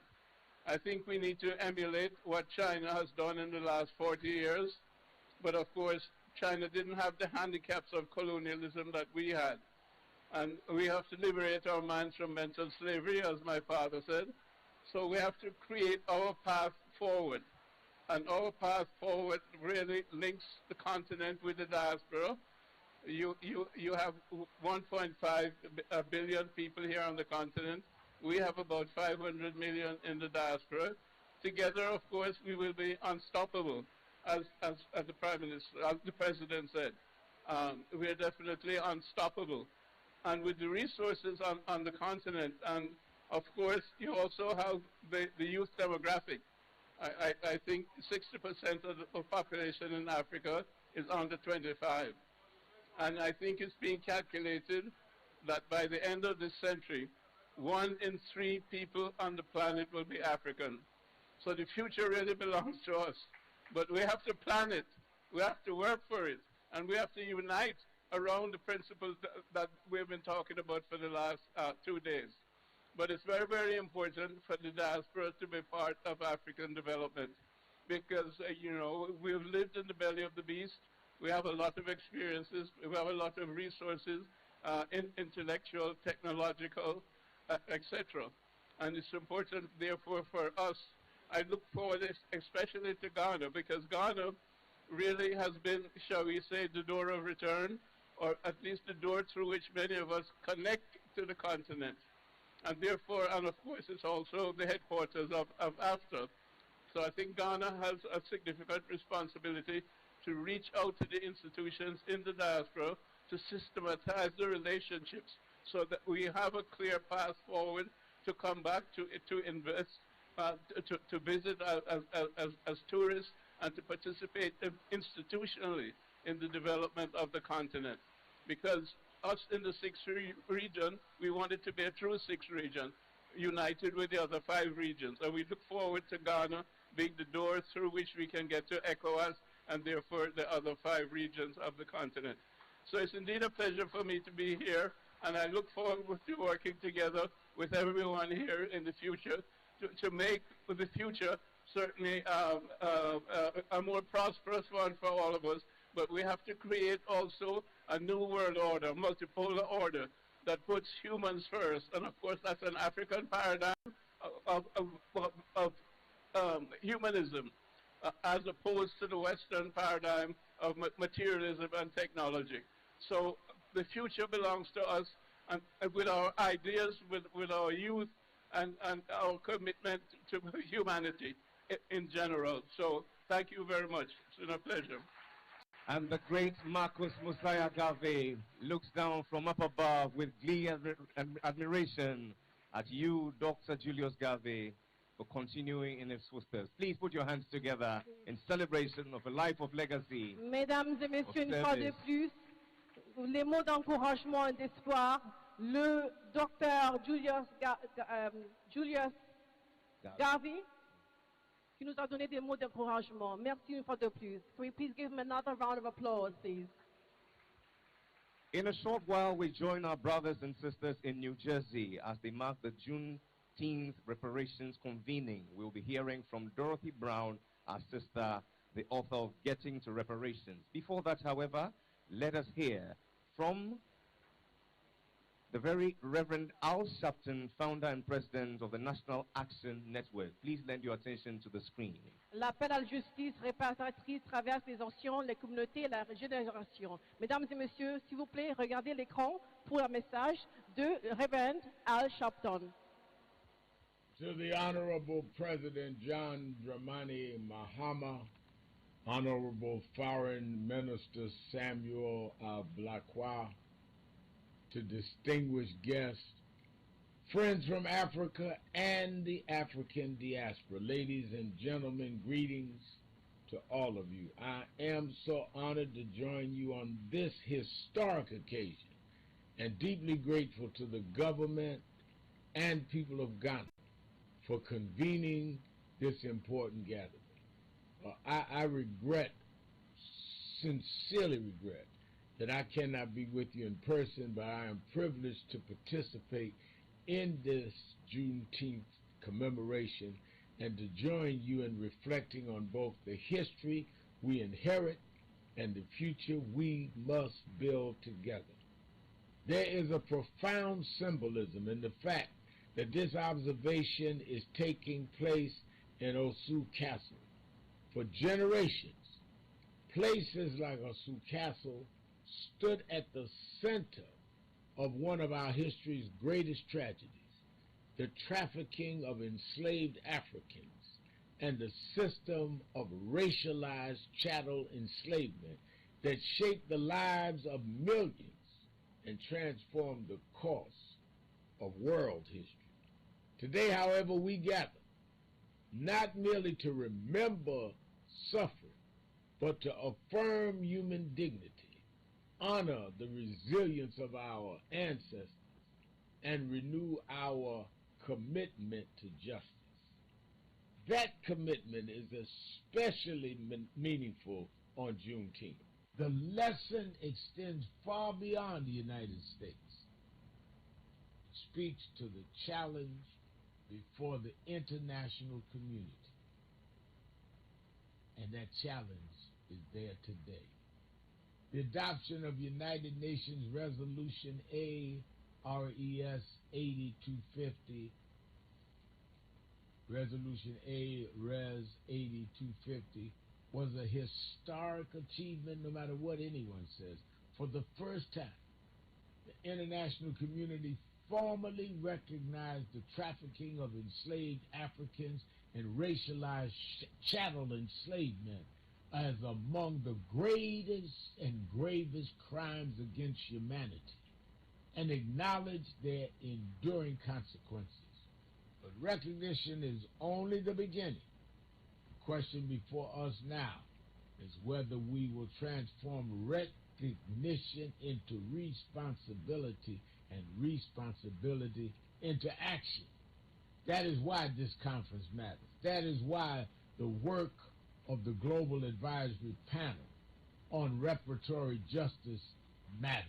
I think we need to emulate what China has done in the last 40 years, but of course, China didn't have the handicaps of colonialism that we had. And we have to liberate our minds from mental slavery, as my father said. So we have to create our path forward. And our path forward really links the continent with the diaspora. You have 1.5 billion people here on the continent. We have about 500 million in the diaspora. Together, of course, we will be unstoppable, as the Prime Minister, as the President said. We are definitely unstoppable. And with the resources on the continent, and of course, you also have the youth demographic. I think 60% of the population in Africa is under 25. And I think it's being calculated that by the end of this century, 1 in 3 people on the planet will be African. So the future really belongs to us. But we have to plan it. We have to work for it. And we have to unite around the principles that we've been talking about for the last 2 days. But it's very, very important for the diaspora to be part of African development because, you know, we've lived in the belly of the beast. We have a lot of experiences. We have a lot of resources, intellectual, technological, etc. And it's important, therefore, for us. I look forward especially to Ghana because Ghana really has been, shall we say, the door of return, or at least the door through which many of us connect to the continent. And therefore, and of course, it's also the headquarters of AFTA. So I think Ghana has a significant responsibility to reach out to the institutions in the diaspora to systematize the relationships so that we have a clear path forward to come back to invest, to visit as tourists, and to participate institutionally in the development of the continent. Because us in the 6th region, we want it to be a true 6th region, united with the other 5 regions. And we look forward to Ghana being the door through which we can get to ECOWAS and therefore the other 5 regions of the continent. So it's indeed a pleasure for me to be here, and I look forward to working together with everyone here in the future to make the future certainly a more prosperous one for all of us. But we have to create also a new world order, multipolar order, that puts humans first. And of course, that's an African paradigm of humanism, as opposed to the Western paradigm of materialism and technology. So the future belongs to us, and with our ideas, with our youth, and our commitment to humanity in general. So thank you very much. It's been a pleasure. And the great Marcus Mosiah Garvey looks down from up above with glee and admiration at you, Dr. Julius Garvey, for continuing in his footsteps. Please put your hands together in celebration of a life of legacy. Mesdames et messieurs, une fois de plus, les mots d'encouragement et d'espoir, le docteur Julius Garvey, qui nous a donné des mots d'encouragement. Merci une fois de plus. Can we please give him another round of applause, please? In a short while, we join our brothers and sisters in New Jersey as they mark the Juneteenth reparations convening. We'll be hearing from Dorothy Brown, our sister, the author of Getting to Reparations. Before that, however, let us hear from the very Reverend Al Sharpton, founder and president of the National Action Network. Please lend your attention to the screen. L'appel à la justice réparatrice traverse les anciens, les communautés et la génération. Mesdames et messieurs, s'il vous plaît, regardez l'écran pour un message de Reverend Al Sharpton. To the Honorable President John Dramani Mahama Honorable Foreign Minister Samuel Blacqua, to distinguished guests, friends from Africa and the African diaspora, ladies and gentlemen, greetings to all of you. I am so honored to join you on this historic occasion and deeply grateful to the government and people of Ghana for convening this important gathering. I regret, sincerely regret, that I cannot be with you in person, but I am privileged to participate in this Juneteenth commemoration and to join you in reflecting on both the history we inherit and the future we must build together. There is a profound symbolism in the fact that this observation is taking place in Osu Castle. For generations, places like Osu Castle stood at the center of one of our history's greatest tragedies, the trafficking of enslaved Africans and the system of racialized chattel enslavement that shaped the lives of millions and transformed the course of world history. Today, however, we gather not merely to remember suffering, but to affirm human dignity, honor the resilience of our ancestors, and renew our commitment to justice. That commitment is especially meaningful on Juneteenth. The lesson extends far beyond the United States. It speaks to the challenge before the international community. And that challenge is there today. The adoption of United Nations Resolution ARES 8250, Resolution ARES 8250, was a historic achievement no matter what anyone says. For the first time, the international community formally recognized the trafficking of enslaved Africans and racialized chattel enslavement as among the greatest and gravest crimes against humanity, and acknowledged their enduring consequences. But recognition is only the beginning. The question before us now is whether we will transform recognition into responsibility and responsibility into action. That is why this conference matters. That is why the work of the Global Advisory Panel on Reparatory Justice matters.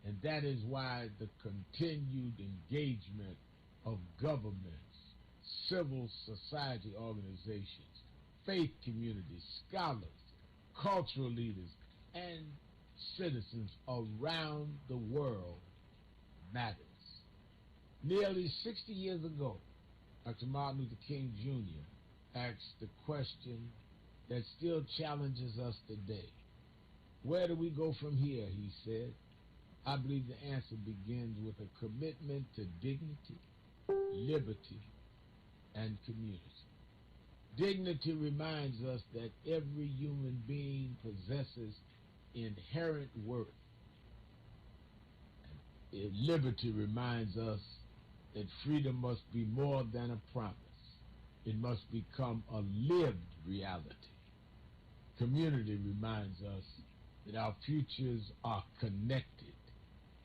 And that is why the continued engagement of governments, civil society organizations, faith communities, scholars, cultural leaders, and citizens around the world matters. Nearly 60 years ago, Dr. Martin Luther King Jr. asked the question that still challenges us today. Where do we go from here, he said. I believe the answer begins with a commitment to dignity, liberty, and community. Dignity reminds us that every human being possesses inherent worth. And liberty reminds us that freedom must be more than a promise. It must become a lived reality. Community reminds us that our futures are connected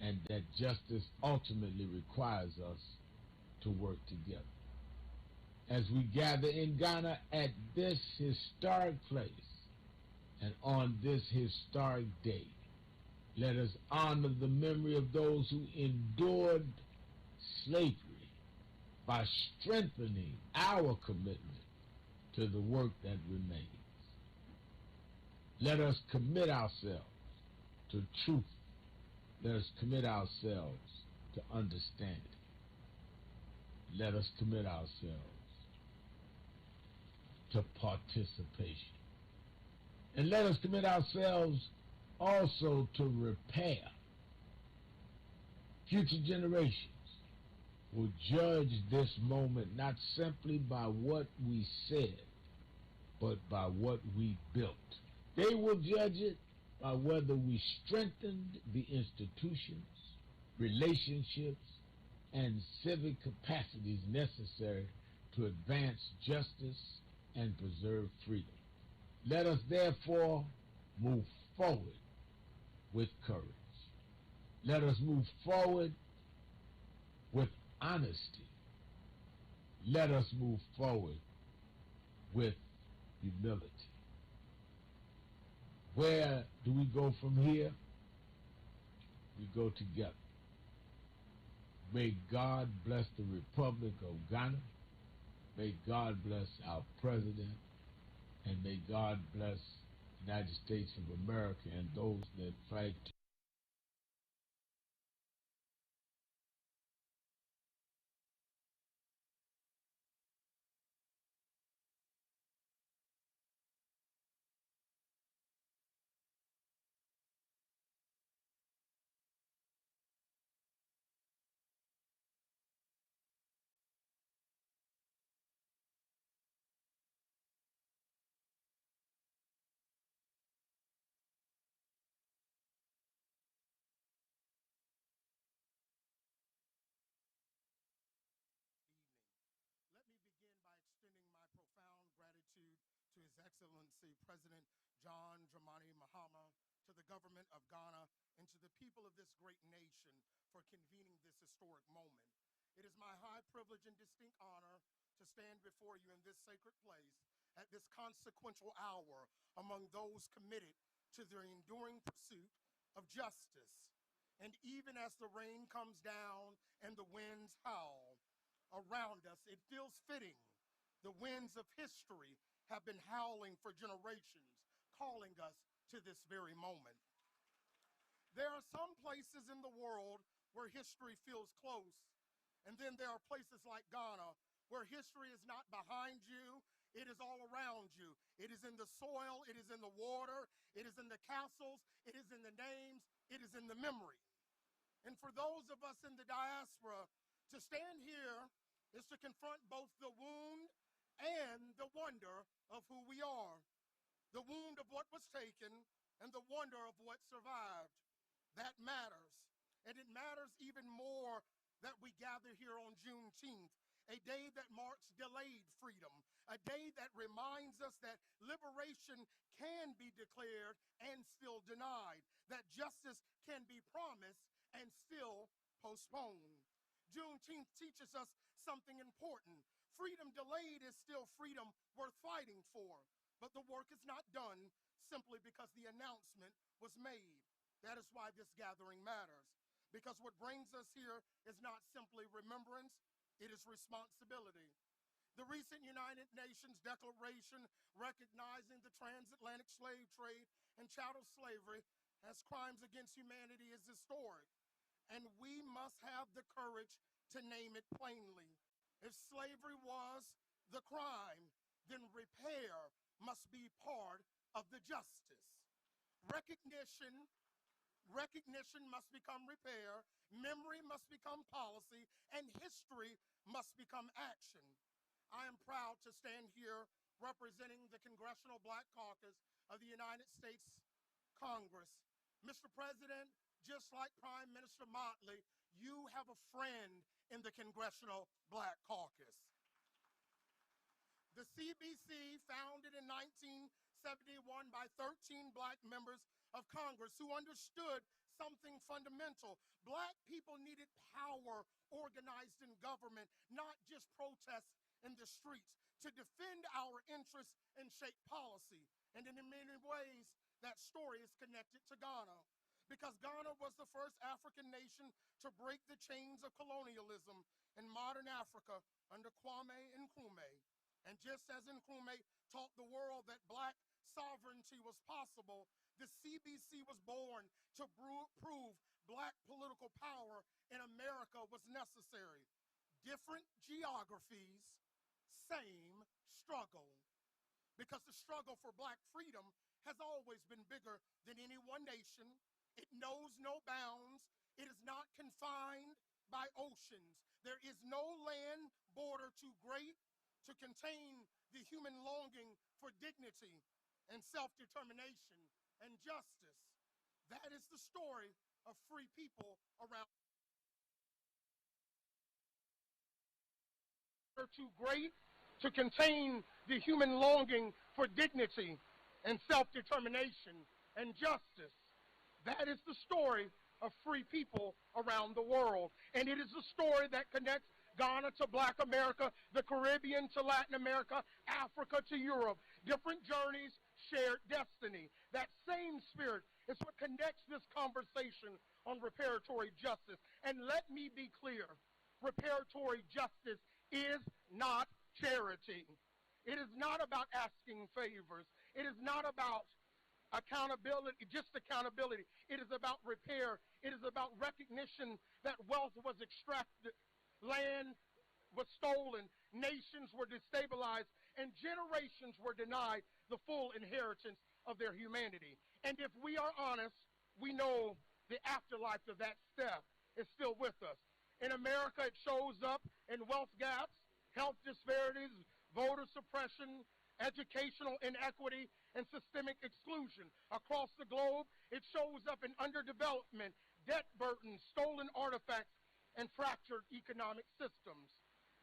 and that justice ultimately requires us to work together. As we gather in Ghana at this historic place and on this historic day, let us honor the memory of those who endured slavery by strengthening our commitment to the work that remains. Let us commit ourselves to truth. Let us commit ourselves to understanding. Let us commit ourselves to participation. And let us commit ourselves also to repair. Future generations will judge this moment not simply by what we said, but by what we built. They will judge it by whether we strengthened the institutions, relationships, and civic capacities necessary to advance justice and preserve freedom. Let us therefore move forward with courage. Let us move forward with honesty. Let us move forward with humility. Where do we go from here? We go together. May God bless the Republic of Ghana. May God bless our president. And may God bless the United States of America and those that fight. Evening. Let me begin by extending my profound gratitude to His Excellency President John Dramani Mahama, to the government of Ghana, and to the people of this great nation for convening this historic moment. It is my high privilege and distinct honor to stand before you in this sacred place at this consequential hour among those committed to their enduring pursuit of justice. And even as the rain comes down and the winds howl around us, it feels fitting. The winds of history have been howling for generations, calling us to this very moment. There are some places in the world where history feels close, and then there are places like Ghana where history is not behind you, it is all around you. It is in the soil, it is in the water, it is in the castles, it is in the names, it is in the memory. And for those of us in the diaspora, to stand here is to confront both the wound and the wonder of who we are. The wound of what was taken and the wonder of what survived. That matters. And it matters even more that we gather here on Juneteenth, a day that marks delayed freedom, a day that reminds us that liberation can be declared and still denied, that justice can be promised and still postponed. Juneteenth teaches us something important. Freedom delayed is still freedom worth fighting for, but the work is not done simply because the announcement was made. That is why this gathering matters, because what brings us here is not simply remembrance, it is responsibility. The recent United Nations Declaration recognizing the transatlantic slave trade and chattel slavery as crimes against humanity is historic, and we must have the courage to name it plainly. If slavery was the crime, then repair must be part of the justice. Recognition must become repair, memory must become policy, and history must become action. I am proud to stand here representing the Congressional Black Caucus of the United States Congress. Mr. President, just like Prime Minister Motley, you have a friend in the Congressional Black Caucus. The CBC, founded in 1971 by 13 black members of Congress who understood something fundamental. Black people needed power organized in government, not just protests in the streets, to defend our interests and shape policy. And in many ways, that story is connected to Ghana, because Ghana was the first African nation to break the chains of colonialism in modern Africa under Kwame Nkrumah. And just as Nkrumah taught the world that black sovereignty was possible, the CBC was born to prove black political power in America was necessary. Different geographies, same struggle. Because the struggle for black freedom has always been bigger than any one nation. It knows no bounds. It is not confined by oceans. There is no land border too great to contain the human longing for dignity and self-determination and justice. That is the story of free people around. Too great to contain the human longing for dignity and self-determination and justice. That is the story of free people around the world. And it is a story that connects Ghana to Black America, the Caribbean to Latin America, Africa to Europe. Different journeys, shared destiny. That same spirit is what connects this conversation on reparatory justice. And let me be clear, reparatory justice is not charity. It is not about asking favors. It is not about accountability, just accountability. It is about repair. It is about recognition that wealth was extracted, land was stolen, nations were destabilized, and generations were denied the full inheritance of their humanity. And if we are honest, we know the afterlife of that step is still with us. In America, it shows up in wealth gaps, health disparities, voter suppression, educational inequity, and systemic exclusion. Across the globe, it shows up in underdevelopment, debt burdens, stolen artifacts, and fractured economic systems.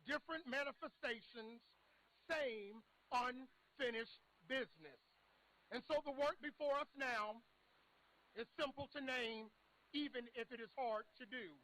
Different manifestations, same unfinished business. And so the work before us now is simple to name, even if it is hard to do.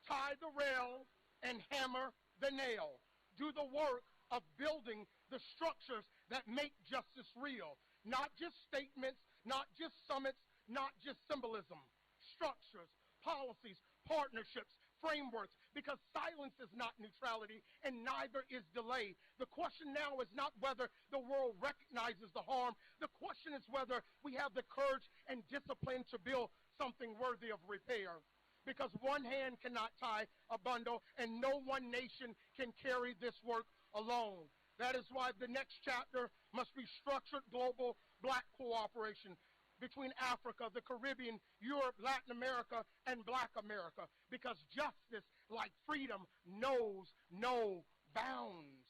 Tie the rail and hammer the nail. Do the work of building the structures that make justice real. Not just statements, not just summits, not just symbolism. Structures, policies, partnerships, frameworks, because silence is not neutrality and neither is delay. The question now is not whether the world recognizes the harm. The question is whether we have the courage and discipline to build something worthy of repair. Because one hand cannot tie a bundle and no one nation can carry this work alone. That is why the next chapter must be structured global Black cooperation between Africa, the Caribbean, Europe, Latin America, and Black America. Because justice, like freedom, knows no bounds.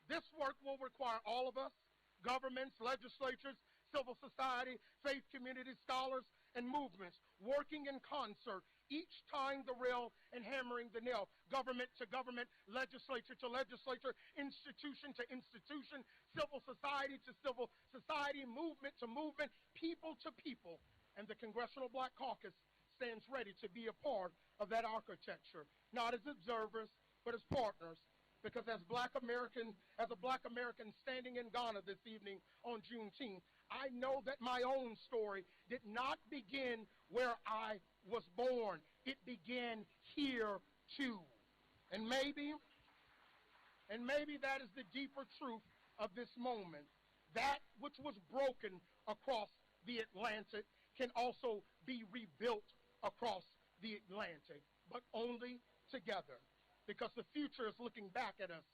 This work will require all of us, governments, legislatures, civil society, faith communities, scholars, and movements, working in concert, each tying the rail and hammering the nail, government to government, legislature to legislature, institution to institution, civil society to civil society, movement to movement, people to people. And the Congressional Black Caucus stands ready to be a part of that architecture, not as observers, but as partners. Because as a Black American standing in Ghana this evening on Juneteenth, I know that my own story did not begin where I was born. It began here too. And maybe that is the deeper truth of this moment. That which was broken across the Atlantic can also be rebuilt across the Atlantic, but only together. Because the future is looking back at us,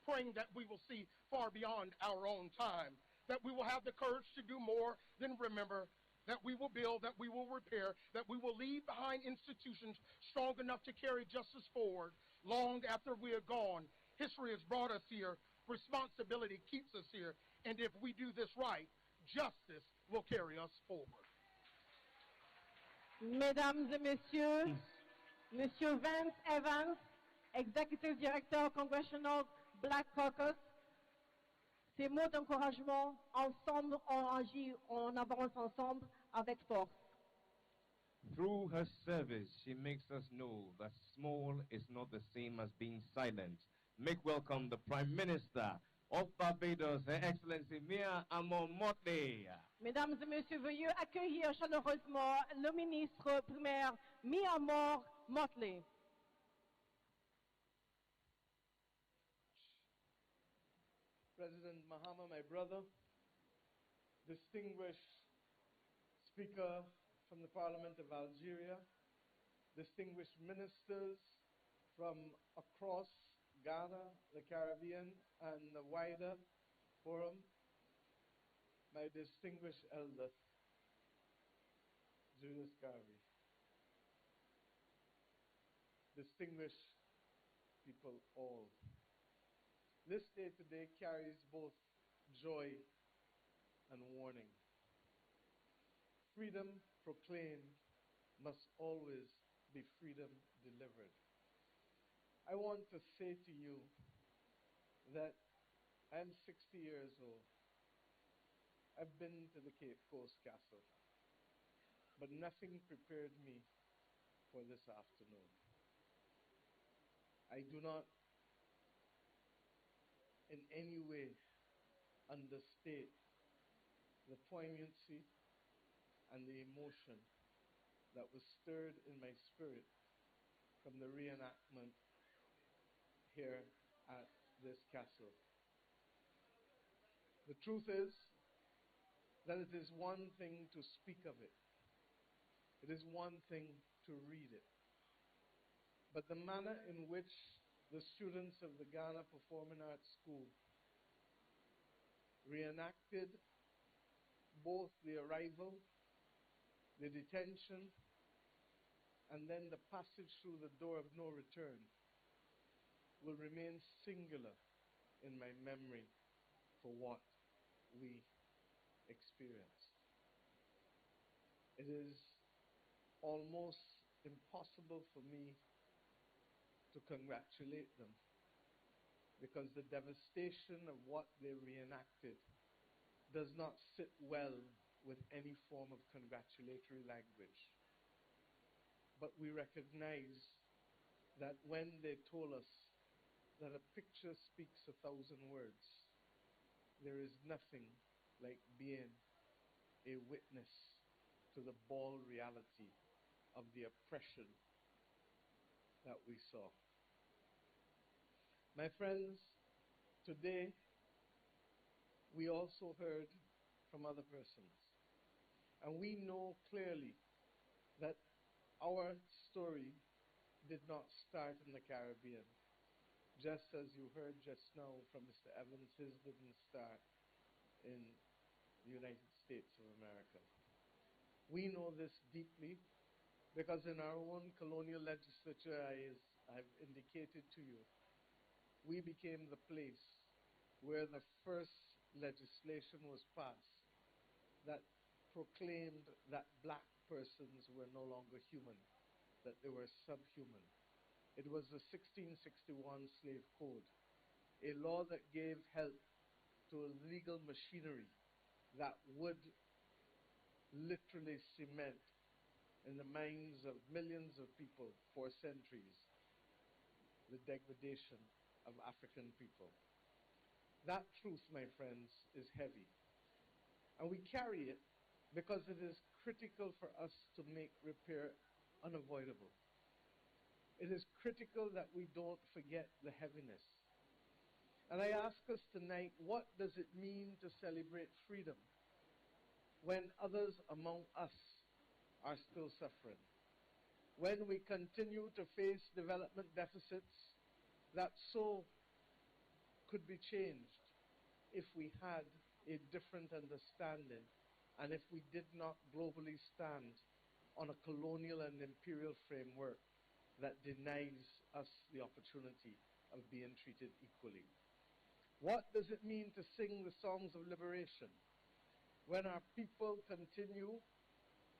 praying that we will see far beyond our own time, that we will have the courage to do more than remember, that we will build, that we will repair, that we will leave behind institutions strong enough to carry justice forward long after we are gone. History has brought us here. Responsibility keeps us here. And if we do this right, justice will carry us forward. Mesdames et messieurs, Monsieur Vance Evans, Executive Director, Congressional Black Caucus, ces mots d'encouragement, ensemble on agit, on avance ensemble avec force. Through her service, she makes us know that small is not the same as being silent. Make welcome the Prime Minister of Barbados, Her Excellency Mia Motley. Mesdames et messieurs, veuillez accueillir chaleureusement le ministre primaire Mia Motley. President Mahama, my brother, distinguished Speaker from the Parliament of Algeria, distinguished ministers from across Ghana, the Caribbean, and the wider forum, my distinguished elder, Judith Garvey, distinguished people all. This day today carries both joy and warning. Freedom proclaimed must always be freedom delivered. I want to say to you that I'm 60 years old. I've been to the Cape Coast Castle, but nothing prepared me for this afternoon. I do not in any way understate the poignancy and the emotion that was stirred in my spirit from the reenactment here at this castle. The truth is that it is one thing to speak of it. It is one thing to read it. But the manner in which the students of the Ghana Performing Arts School reenacted both the arrival, the detention, and then the passage through the door of no return will remain singular in my memory for what we experienced. It is almost impossible for me to congratulate them because the devastation of what they reenacted does not sit well with any form of congratulatory language. But we recognize that when they told us that a picture speaks 1,000 words, there is nothing like being a witness to the bald reality of the oppression that we saw. My friends, today we also heard from other persons, and we know clearly that our story did not start in the Caribbean. Just as you heard just now from Mr. Evans, his didn't start in the United States of America. We know this deeply because in our own colonial legislature, I've indicated to you, we became the place where the first legislation was passed that proclaimed that black persons were no longer human, that they were subhuman. It was the 1661 Slave Code, a law that gave help to a legal machinery that would literally cement in the minds of millions of people for centuries the degradation of African people. That truth, my friends, is heavy. And we carry it because it is critical for us to make repair unavoidable. It is critical that we don't forget the heaviness. And I ask us tonight, what does it mean to celebrate freedom when others among us are still suffering? When we continue to face development deficits that so could be changed if we had a different understanding and if we did not globally stand on a colonial and imperial framework that denies us the opportunity of being treated equally. What does it mean to sing the songs of liberation when our people continue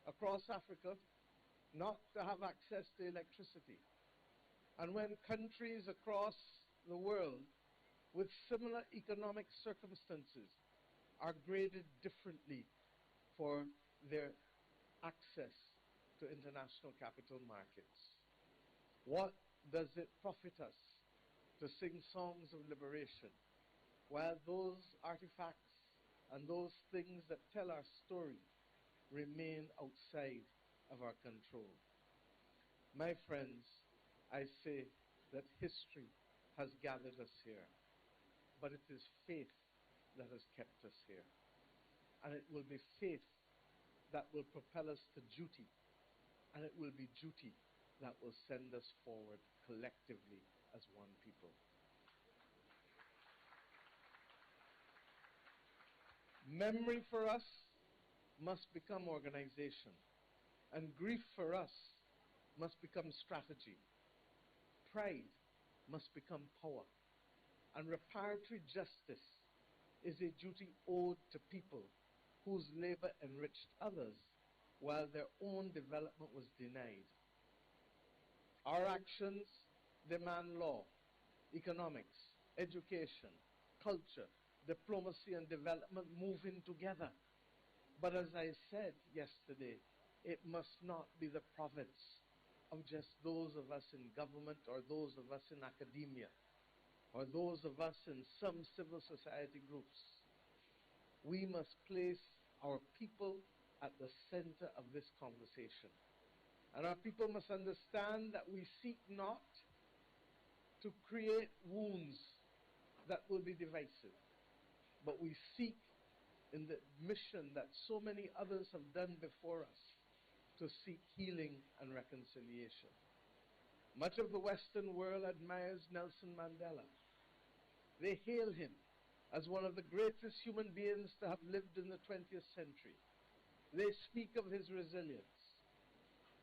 across Africa not to have access to electricity? And when countries across the world with similar economic circumstances are graded differently for their access to international capital markets? What does it profit us to sing songs of liberation while those artifacts and those things that tell our story remain outside of our control? My friends, I say that history has gathered us here, but it is faith that has kept us here. And it will be faith that will propel us to duty, and it will be duty that will send us forward collectively as one people. Memory for us must become organization, and grief for us must become strategy. Pride must become power. and reparatory justice is a duty owed to people whose labor enriched others while their own development was denied. Our actions demand law, economics, education, culture, diplomacy, and development moving together. But as I said yesterday, it must not be the province of just those of us in government or those of us in academia or those of us in some civil society groups. We must place our people at the center of this conversation. And our people must understand that we seek not to create wounds that will be divisive, but we seek in the mission that so many others have done before us to seek healing and reconciliation. Much of the Western world admires Nelson Mandela. They hail him as one of the greatest human beings to have lived in the 20th century. They speak of his resilience.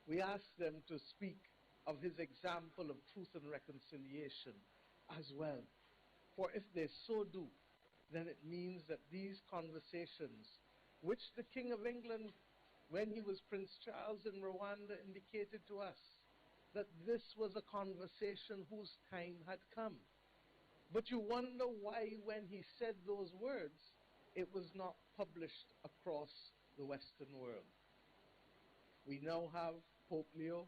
We ask them to speak of his example of truth and reconciliation as well. For if they so do, then it means that these conversations, which the King of England, when he was Prince Charles in Rwanda, indicated to us, that this was a conversation whose time had come. But you wonder why, when he said those words, it was not published across the Western world. We now have Pope Leo.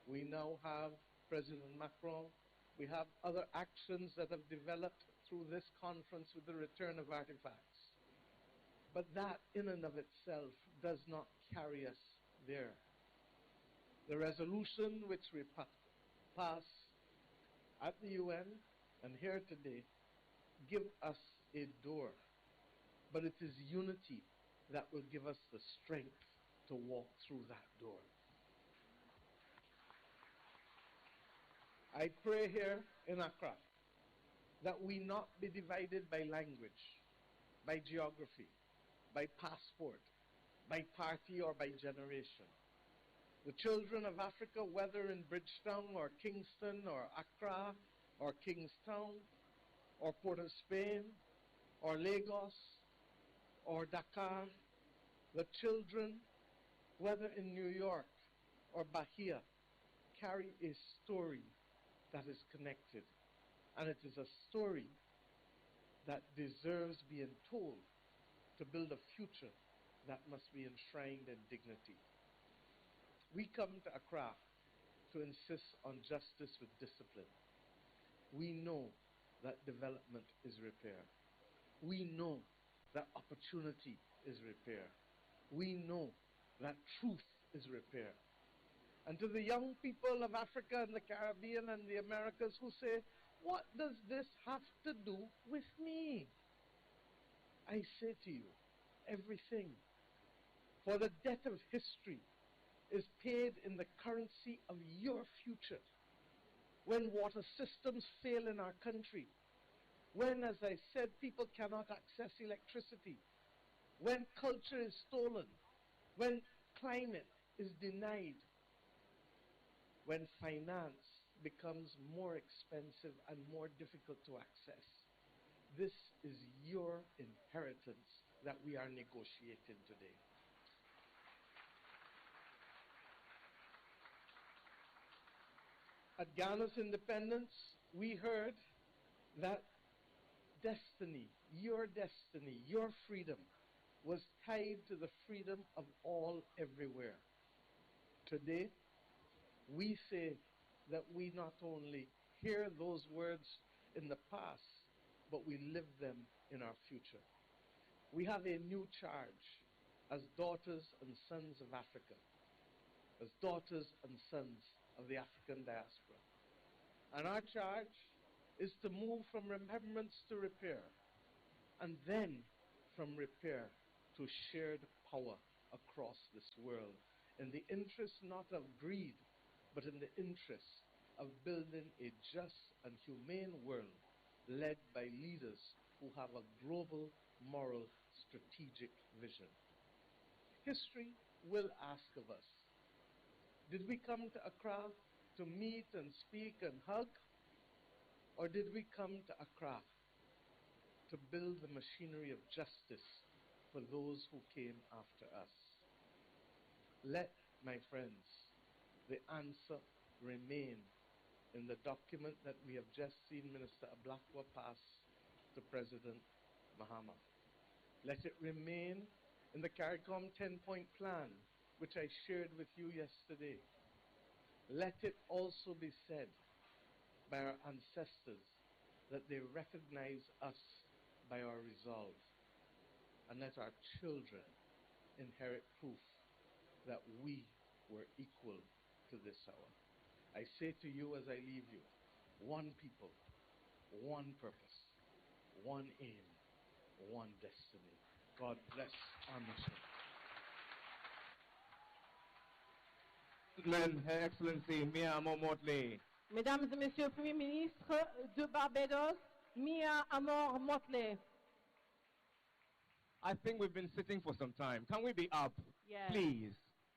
We now have President Macron. We have other actions that have developed through this conference with the return of artifacts. But that in and of itself does not carry us there. The resolution which we pass at the UN and here today give us a door, but it is unity that will give us the strength to walk through that door. I pray here in Accra that we not be divided by language, by geography, by passport, by party, or by generation. The children of Africa, whether in Bridgetown or Kingston or Accra or Kingstown or Port of Spain or Lagos or Dakar, the children, whether in New York or Bahia, carry a story that is connected. And it is a story that deserves being told to build a future that must be enshrined in dignity. We come to Accra to insist on justice with discipline. We know that development is repair. We know that opportunity is repair. We know that truth is repair. And to the young people of Africa and the Caribbean and the Americas who say, what does this have to do with me? I say to you, everything. For the debt of history is paid in the currency of your future. When water systems fail in our country, when, as I said, people cannot access electricity, when culture is stolen, when climate is denied, when finance becomes more expensive and more difficult to access. This is your inheritance that we are negotiating today. At Ghana's independence, we heard that destiny, your freedom, was tied to the freedom of all everywhere. Today, we say that we not only hear those words in the past, but we live them in our future. We have a new charge as daughters and sons of Africa, as daughters and sons of the African diaspora. And our charge is to move from remembrance to repair, and then from repair to shared power across this world, in the interest not of greed, but in the interest of building a just and humane world led by leaders who have a global, moral, strategic vision. History will ask of us, did we come to Accra to meet and speak and hug? Or did we come to Accra to build the machinery of justice for those who came after us? Let, my friends, the answer remain in the document that we have just seen Minister Ablakwa pass to President Mahama. Let it remain in the CARICOM 10-point plan, which I shared with you yesterday. Let it also be said by our ancestors that they recognize us by our resolve. And let our children inherit proof that we were equal to this hour. I say to you as I leave you, one people, one purpose, one aim, one destiny. God bless our mission. Her Excellency Mia Amor-Motley. Mesdames et Messieurs, Premier ministre de Barbados, Mia Amor-Motley. I think we've been sitting for some time. Can we be up? Yes. Please,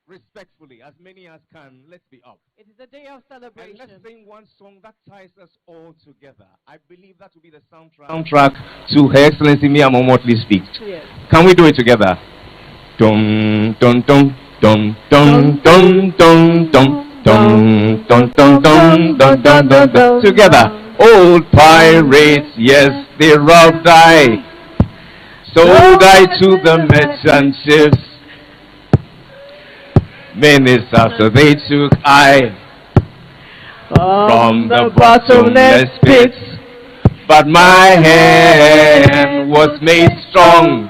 respectfully, as many as can, let's be up. It is a day of celebration. And let's sing one song that ties us all together. I believe that will be the soundtrack to Her Excellency Mia Amor-Motley's speech. Yes. Can we do it together? Dum dum dum dum dum dum dum dum dum dum dum dum dum dum dum. Together. Old pirates, yes, they robbed I. Sold I to the merchant ships. Minutes after they took I from the bottomless pits. But my hand was made strong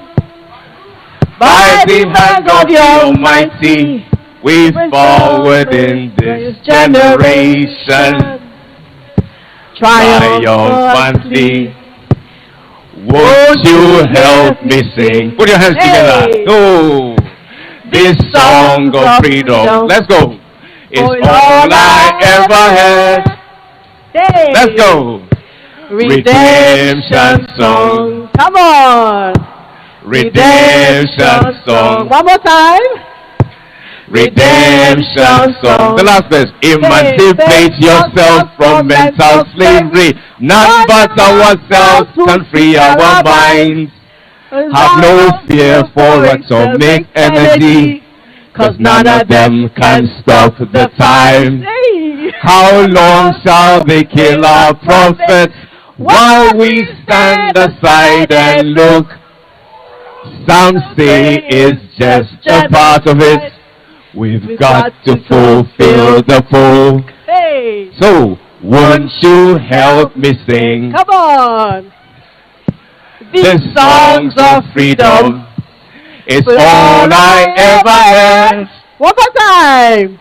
by the hand of the Almighty. We forward in this generation triumphantly. Won't you help me sing? Put your hands together. Oh, this song of freedom. Let's go. It's all I ever had. Let's go. Redemption song. Come on. Redemption song. One more time. Redemption song. The last verse. Emancipate yourself from mental slavery. None but ourselves can free our minds. Have no fear for atomic energy, 'cause none of them can stop the time. How long shall they kill our prophets while we stand aside and look? Some say it's just a part of it. We've got to fulfill the full. So, won't you help me sing? Come on. The songs of freedom. It's all I ever had. One more time.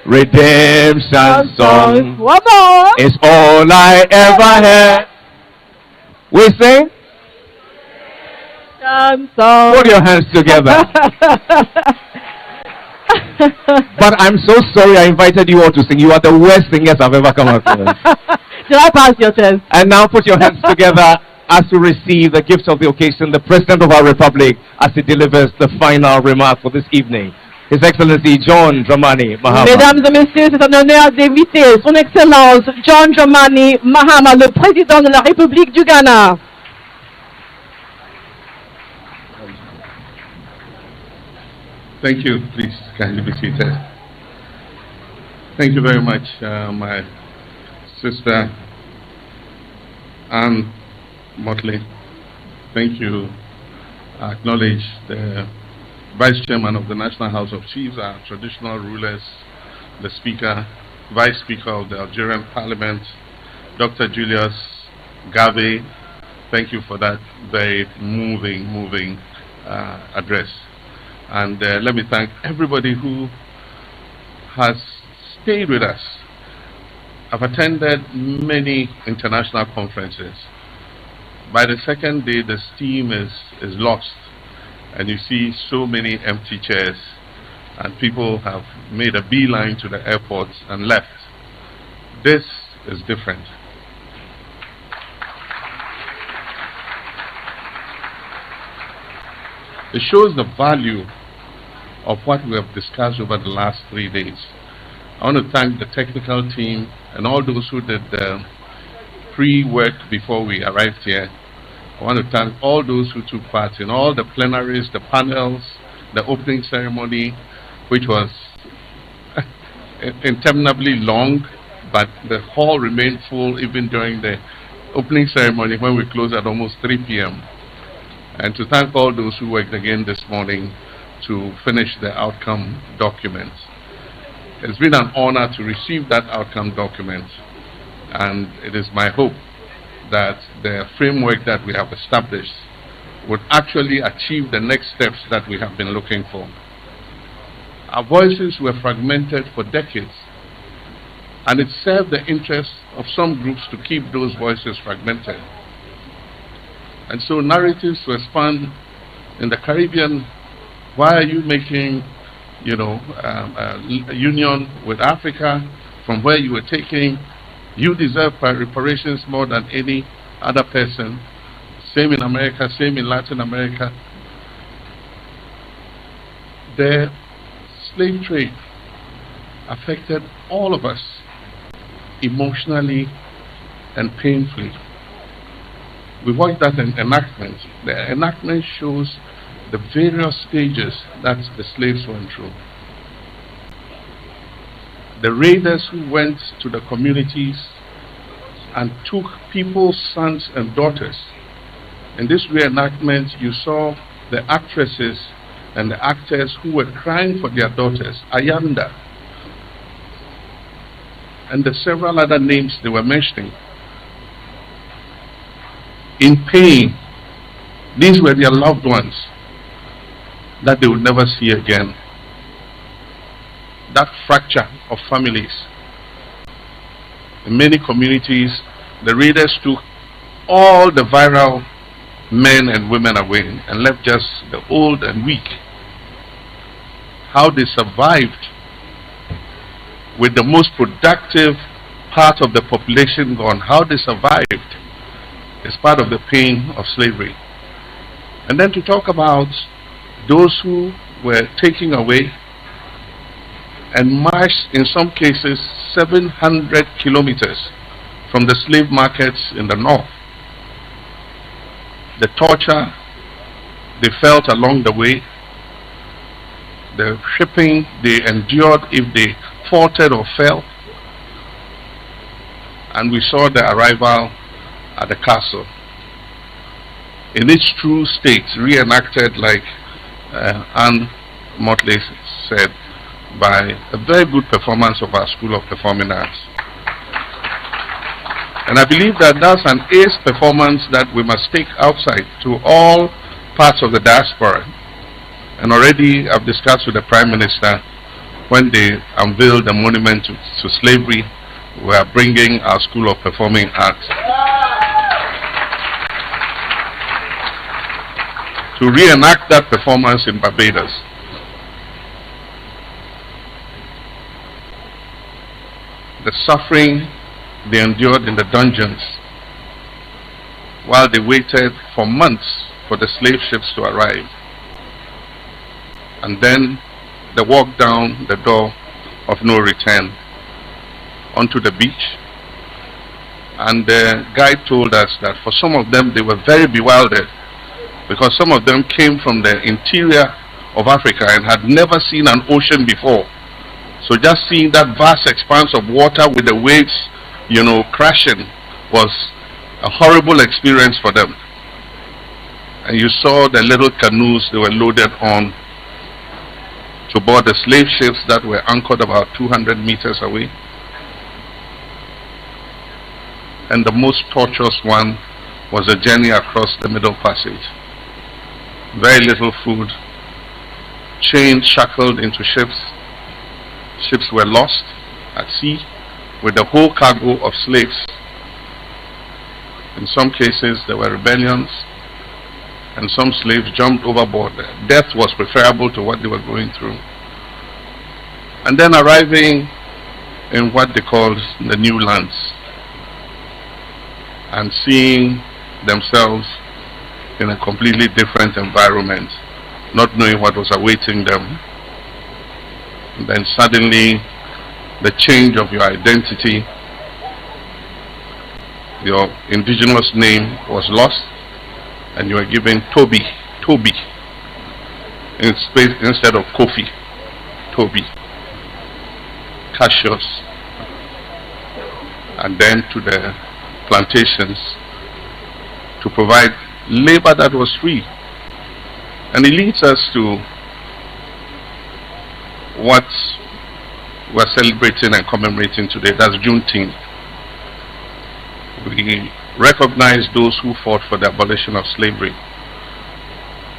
Redemption song. One more. It's all I ever had. We sing? Song. Put your hands together. But I'm so sorry I invited you all to sing. You are the worst singers I've ever come across. Shall I pass your chest? And now put your hands together as we receive the gift of the occasion, the President of our Republic, as he delivers the final remark for this evening. His Excellency John Dramani Mahama. Mesdames et Messieurs, c'est un honneur d'inviter Son Excellence John Dramani Mahama, le Président de la République du Ghana. Thank you. Please kindly be seated. Thank you very much, my sister Anne Motley. Thank you. I acknowledge the Vice Chairman of the National House of Chiefs, our traditional rulers, the Speaker, Vice Speaker of the Algerian Parliament, Dr. Julius Gave. Thank you for that very moving address. And let me thank everybody who has stayed with us. I've attended many international conferences. By the second day, the steam is lost, and you see so many empty chairs, and people have made a beeline to the airports and left. This is different. It shows the value of what we have discussed over the last 3 days. I want to thank the technical team and all those who did the pre-work before we arrived here. I want to thank all those who took part in all the plenaries, the panels, the opening ceremony, which was interminably long, but the hall remained full even during the opening ceremony when we closed at almost 3 p.m. And to thank all those who worked again this morning to finish the outcome document. It's been an honor to receive that outcome document, and it is my hope that the framework that we have established would actually achieve the next steps that we have been looking for. Our voices were fragmented for decades, and it served the interests of some groups to keep those voices fragmented. And so narratives were spun in the Caribbean. Why are you making, a union with Africa from where you were taking? You deserve reparations more than any other person. Same in America, same in Latin America. The slave trade affected all of us emotionally and painfully. We watched that enactment. The enactment shows the various stages that the slaves went through. The raiders who went to the communities and took people's sons and daughters. In this reenactment, you saw the actresses and the actors who were crying for their daughters, Ayanda, and the several other names they were mentioning. In pain, these were their loved ones that they would never see again. That fracture of families. In many communities, the raiders took all the virile men and women away and left just the old and weak. How they survived with the most productive part of the population gone, how they survived is part of the pain of slavery. And then to talk about those who were taken away and marched, in some cases, 700 kilometers from the slave markets in the north. The torture they felt along the way, the shipping they endured if they faltered or fell, and we saw the arrival at the castle in its true state, reenacted, like Anne Motley said, by a very good performance of our School of Performing Arts. And I believe that that's an ace performance that we must take outside to all parts of the diaspora. And already I've discussed with the Prime Minister, when they unveiled the monument to slavery, we are bringing our School of Performing Arts to reenact that performance in Barbados. The suffering they endured in the dungeons while they waited for months for the slave ships to arrive. And then the walk down the door of no return onto the beach. And the guide told us that for some of them they were very bewildered, because some of them came from the interior of Africa and had never seen an ocean before. So just seeing that vast expanse of water with the waves, crashing, was a horrible experience for them. And you saw the little canoes they were loaded on to board the slave ships that were anchored about 200 meters away. And the most torturous one was the journey across the Middle Passage. Very little food, chained, shackled into ships. Ships were lost at sea with the whole cargo of slaves. In some cases there were rebellions, and some slaves jumped overboard. Death was preferable to what they were going through. And then arriving in what they called the new lands, and seeing themselves in a completely different environment, not knowing what was awaiting them. And then suddenly the change of your identity, your indigenous name was lost and you were given Toby instead of Kofi. Toby, Cassius, and then to the plantations to provide labor that was free. And it leads us to what we're celebrating and commemorating today. That's Juneteenth. We recognize those who fought for the abolition of slavery.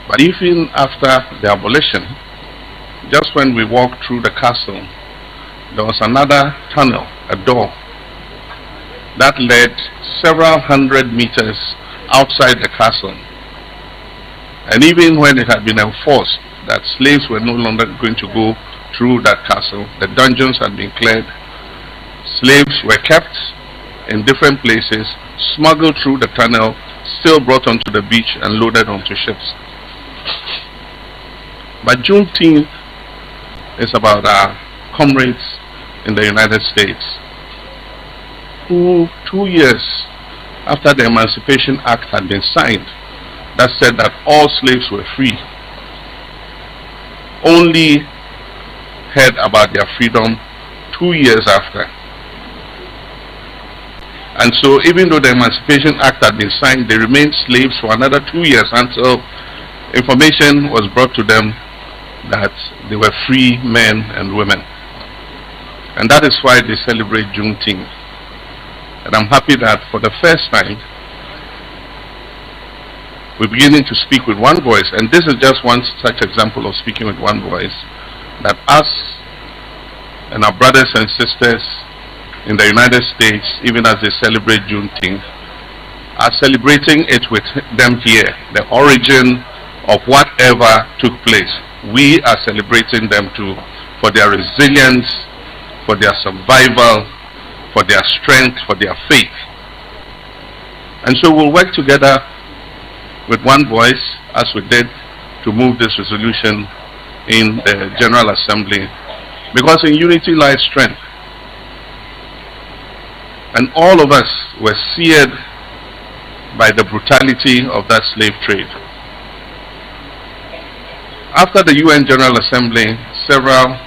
But even after the abolition, just when we walked through the castle, there was another tunnel, a door, that led several hundred meters outside the castle. And even when it had been enforced that slaves were no longer going to go through that castle, the dungeons had been cleared, slaves were kept in different places, smuggled through the tunnel, still brought onto the beach and loaded onto ships. But Juneteenth is about our comrades in the United States who 2 years after the Emancipation Act had been signed that said that all slaves were free, only heard about their freedom 2 years after. And so even though the Emancipation Act had been signed, they remained slaves for another 2 years until information was brought to them that they were free men and women. And that is why they celebrate Juneteenth. And I'm happy that for the first time, we're beginning to speak with one voice. And this is just one such example of speaking with one voice, that us and our brothers and sisters in the United States, even as they celebrate Juneteenth, are celebrating it with them here. The origin of whatever took place, we are celebrating them too, for their resilience, for their survival, for their strength, for their faith. And so we'll work together with one voice, as we did, to move this resolution in the General Assembly, because in unity lies strength. And all of us were seared by the brutality of that slave trade. After the UN General Assembly, several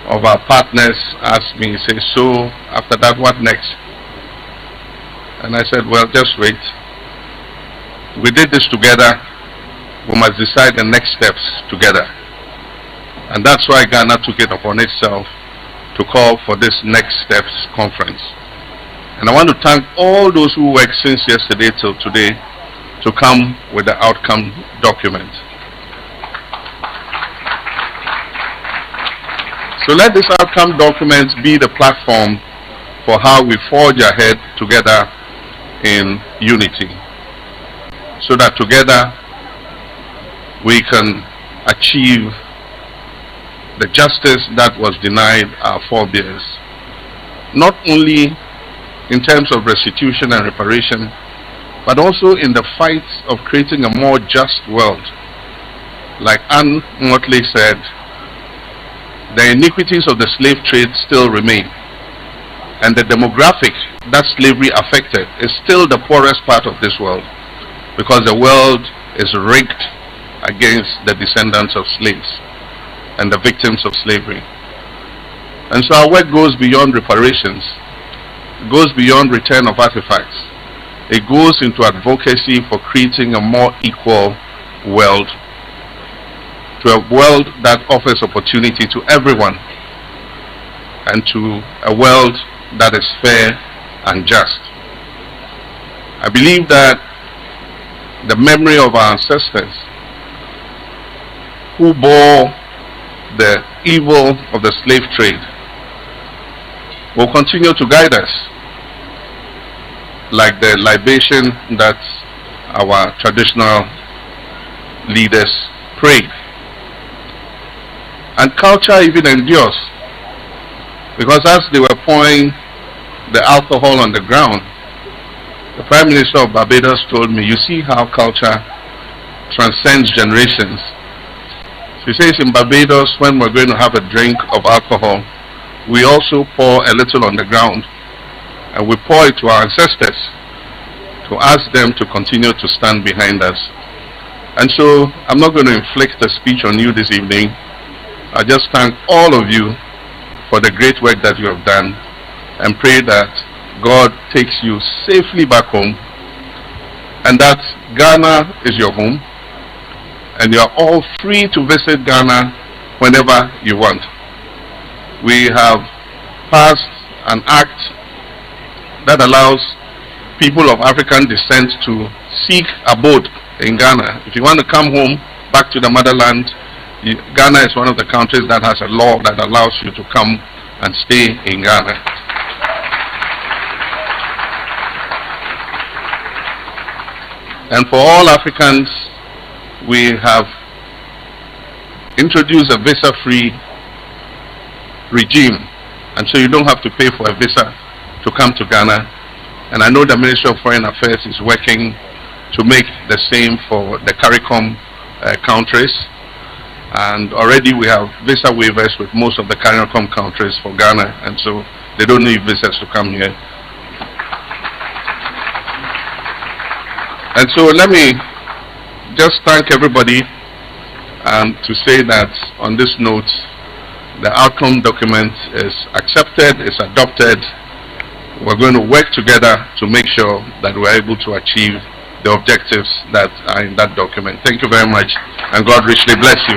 of our partners asked me, say, so after that, what next? And I said, well, just wait. We did this together. We must decide the next steps together. And that's why Ghana took it upon itself to call for this Next Steps conference. And I want to thank all those who worked since yesterday till today to come with the outcome document. So let this outcome document be the platform for how we forge ahead together in unity, so that together we can achieve the justice that was denied our forebears, not only in terms of restitution and reparation, but also in the fight of creating a more just world. Like Anne Motley said, the iniquities of the slave trade still remain, and the demographic that slavery affected is still the poorest part of this world, because the world is rigged against the descendants of slaves and the victims of slavery. And so our work goes beyond reparations, goes beyond return of artifacts. It goes into advocacy for creating a more equal world, to a world that offers opportunity to everyone, and to a world that is fair and just. I believe that the memory of our ancestors who bore the evil of the slave trade will continue to guide us, like the libation that our traditional leaders prayed. And culture even endures, because as they were pouring the alcohol on the ground, the Prime Minister of Barbados told me, you see how culture transcends generations. She says in Barbados, when we're going to have a drink of alcohol, we also pour a little on the ground, and we pour it to our ancestors, to ask them to continue to stand behind us. And so I'm not going to inflict a speech on you this evening. I just thank all of you for the great work that you have done and pray that God takes you safely back home and that Ghana is your home and you are all free to visit Ghana whenever you want. We have passed an act that allows people of African descent to seek abode in Ghana. If you want to come home, back to the motherland, Ghana is one of the countries that has a law that allows you to come and stay in Ghana. And for all Africans, we have introduced a visa-free regime, and so you don't have to pay for a visa to come to Ghana. And I know the Ministry of Foreign Affairs is working to make the same for the CARICOM countries, and already we have visa waivers with most of the CARICOM countries for Ghana, and so they don't need visas to come here. And so let me just thank everybody to say that on this note, the outcome document is accepted, is adopted. We're going to work together to make sure that we're able to achieve the objectives that are in that document. Thank you very much, and God richly bless you.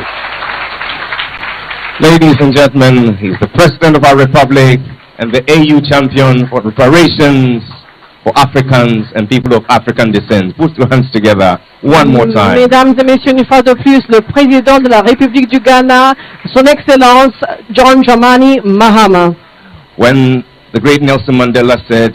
Ladies and gentlemen, he's the President of our Republic and the AU champion for reparations for Africans and people of African descent. Put your hands together one more time. Mesdames et messieurs, une fois de plus, le président de la République du Ghana, Son Excellence John Dramani Mahama. When the great Nelson Mandela said,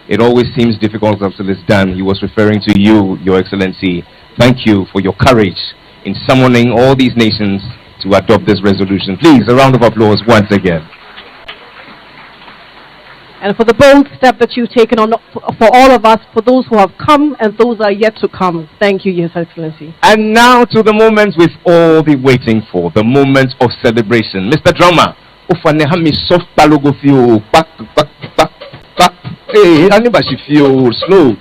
"It always seems difficult until it's done," he was referring to you, Your Excellency. Thank you for your courage in summoning all these nations to adopt this resolution. Please, a round of applause once again. And for the bold step that you've taken on for all of us, for those who have come and those who are yet to come. Thank you, Your Excellency. And now to the moment we've all been waiting for, the moment of celebration. Mr. Drummer, soft palogo feel, hey, anybody feel slow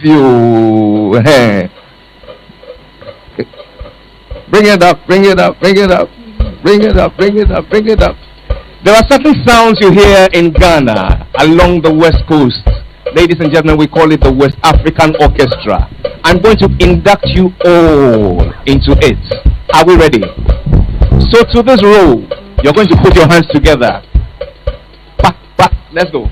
feel. Bring it up, bring it up, bring it up, bring it up, bring it up, bring it up. There are certain sounds you hear in Ghana along the west coast. Ladies and gentlemen, we call it the West African Orchestra. I'm going to induct you all into it. Are we ready? So to this row, you're going to put your hands together. Back, back, let's go.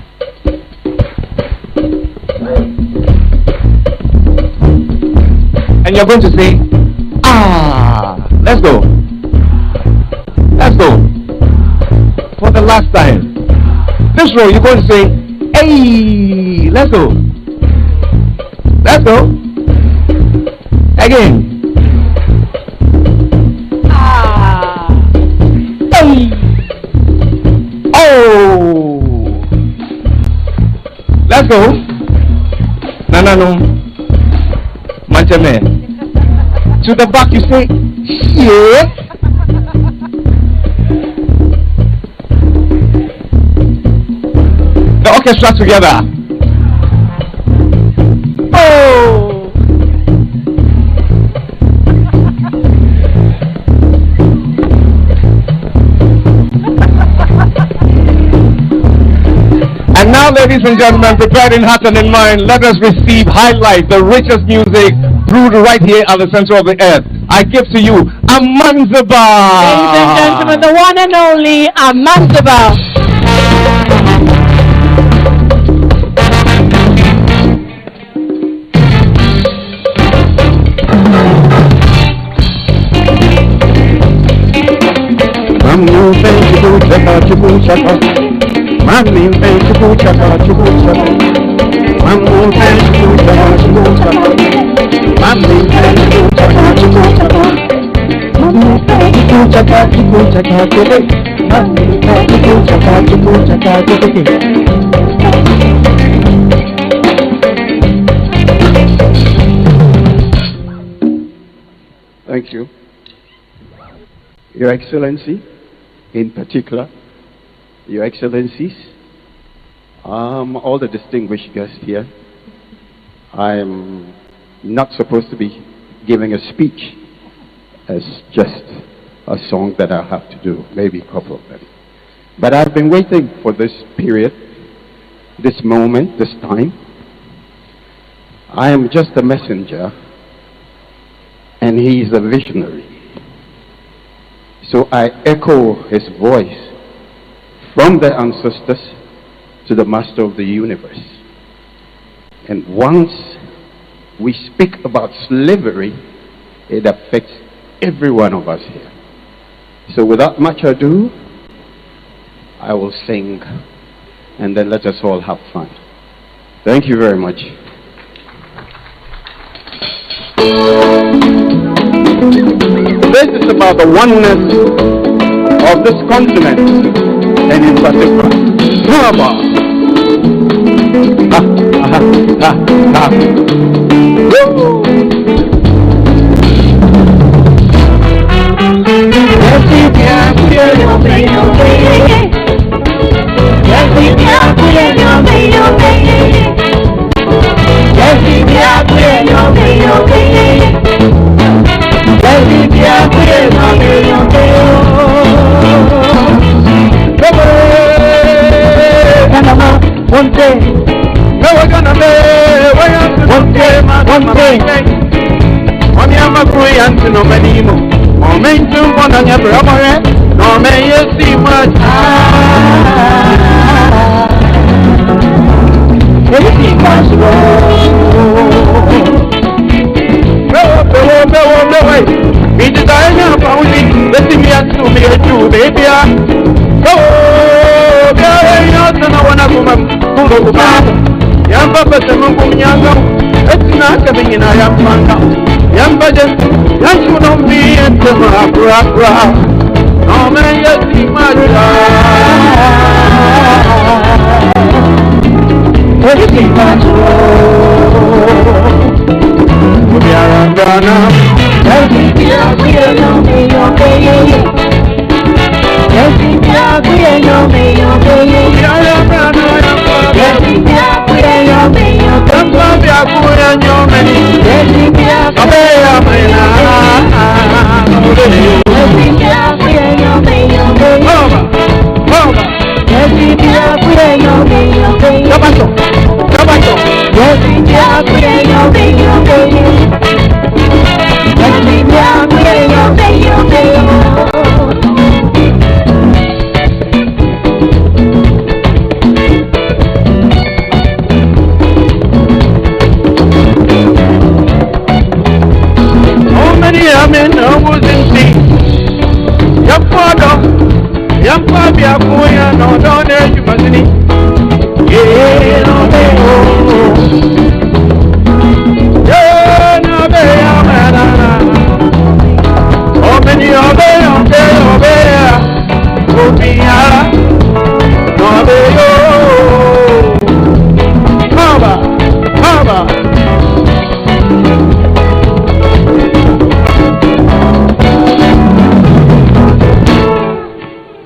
And you're going to say, ah, let's go. Let's go. For the last time. This row, you're going to say, hey, let's go. Let's go. Again. Ah. Hey. Oh. Let's go. No. Manchame. To the back, you say, yeah. The orchestra together. Oh! And now, ladies and gentlemen, prepared in heart and in mind, let us receive highlight, the richest music brewed right here at the center of the earth. I give to you Amanzaba. Ladies and gentlemen, the one and only Amanzaba. Thank you. Your Excellency, in particular, Your Excellencies, all the distinguished guests here, I'm not supposed to be giving a speech. It's just a song that I have to do, maybe a couple of them. But I've been waiting for this period, this moment, this time. I am just a messenger, and he is a visionary. So I echo his voice from the ancestors to the master of the universe. And once we speak about slavery, it affects every one of us here. So without much ado, I will sing, and then let us all have fun. Thank you very much. This is about the oneness of this continent, and in particular, Durbar. One day, we're gonna live. One day. On your free and to no many more. Momentum on your brother. No may you see much. Anything possible. No way. We desire your bounty. Let me ask to me a Jew, baby. Oh, there ain't no one of them. Young Papa Samukum Yango, it's not coming in. I am found out. Young Budget, that you don't be at the Bra. No man, you see my everything possible. We are gonna.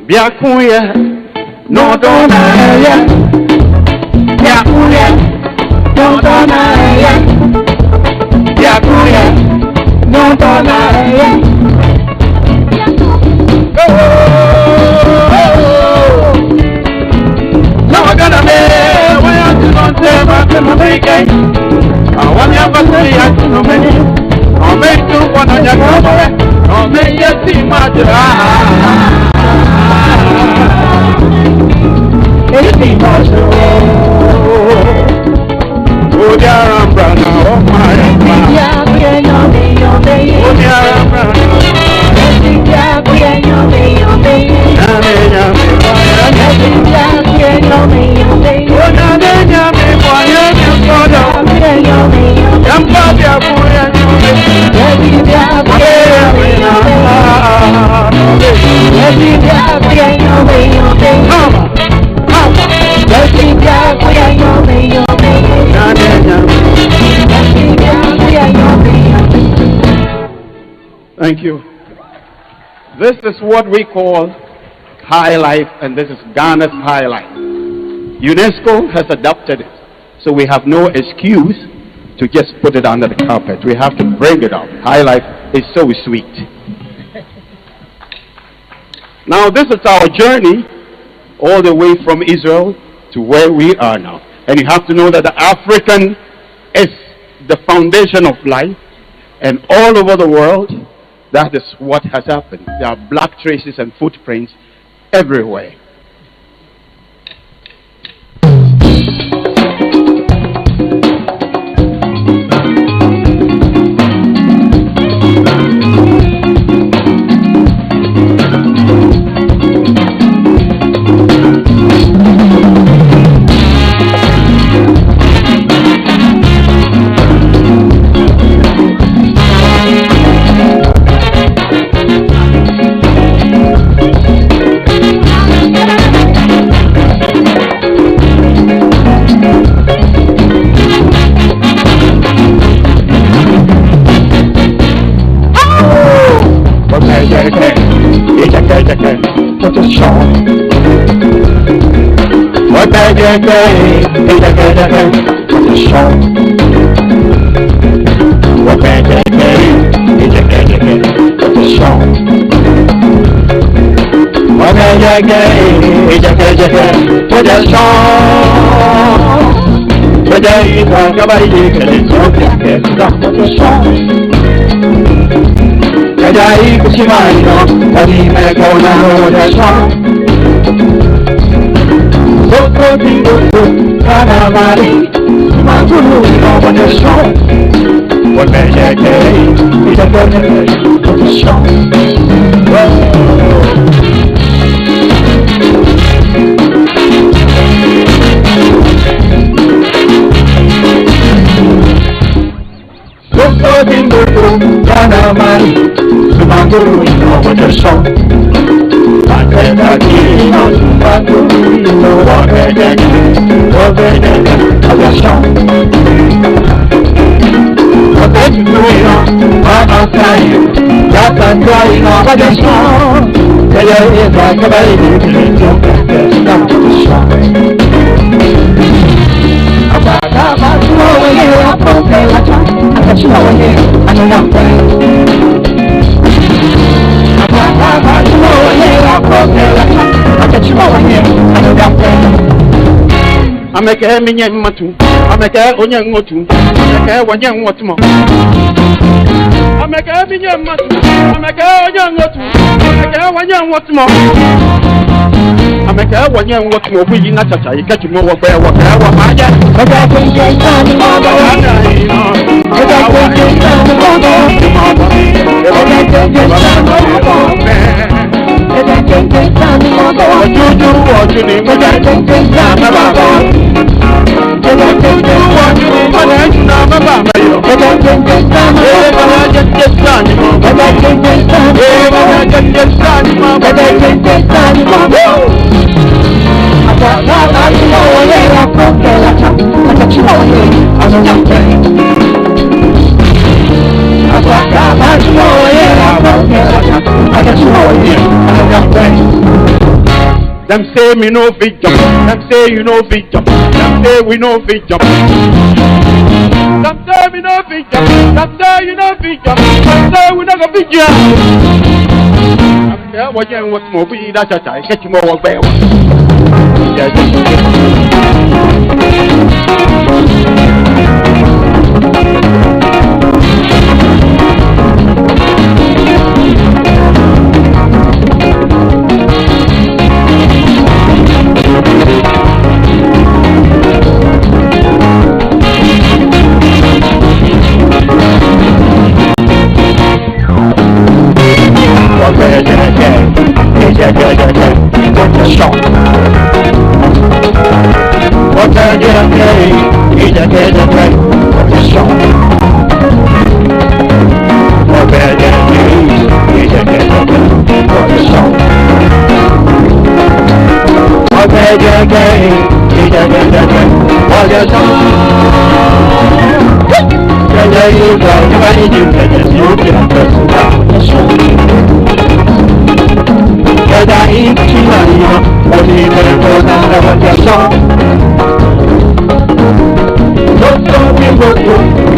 Biakuya, no donaya. Biakuya, no donaya. Biakuya, no donaya. No gonna be where I don't say about the make. I want you to say I know many. I'll make you one on your cover. I'll make you see my drive. Anything possible. Oh, dear, I'm brown now. Oh, my God. Oh, dear, I'm brown now. Thank you. This is what we call high life, and this is Ghana's high life. UNESCO has adopted it, so we have no excuse to just put it under the carpet. We have to bring it up. High life is so sweet. Now, this is our journey all the way from Israel to where we are now. And you have to know that the African is the foundation of life, and all over the world, that is what has happened. There are black traces and footprints everywhere. Ameke minye matu, ameke onye ngotu, ameke wanye ngotumo. Ameke minye matu, ameke onye ngotu, ameke wanye ngotumo. Ameke wanye ngotumo buyi na chacha ikechi mo wo gbe wo ke wo ma je. Oja kenje tani mo bo. Oja kenje tani mo bo. Oja kenje tani mo bo. Oja kenje tani mo bo. Ojuju oju ni mo ja kenje tani mo bo. Them say me no fit jump, them say you no fit jump, them say we no fit jump. Them say me no fit jump, them say you no fit jump, them say we no go fit jump. I'm there watching what more be that I get you more way. Go,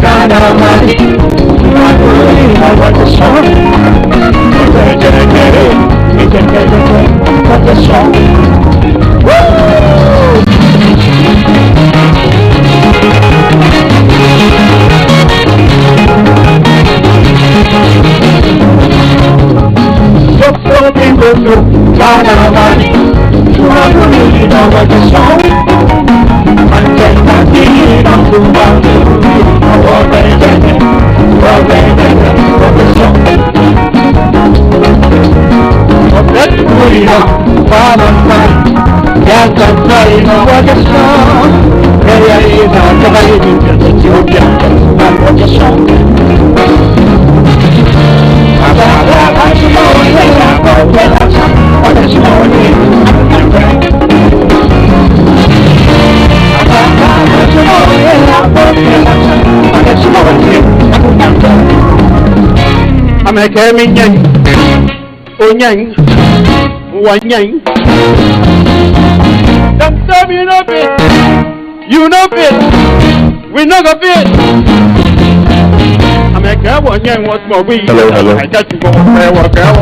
You know fit. We not gonna fit. I'm a girl, one young, what's more we. Hello, hello. I got to go and work out.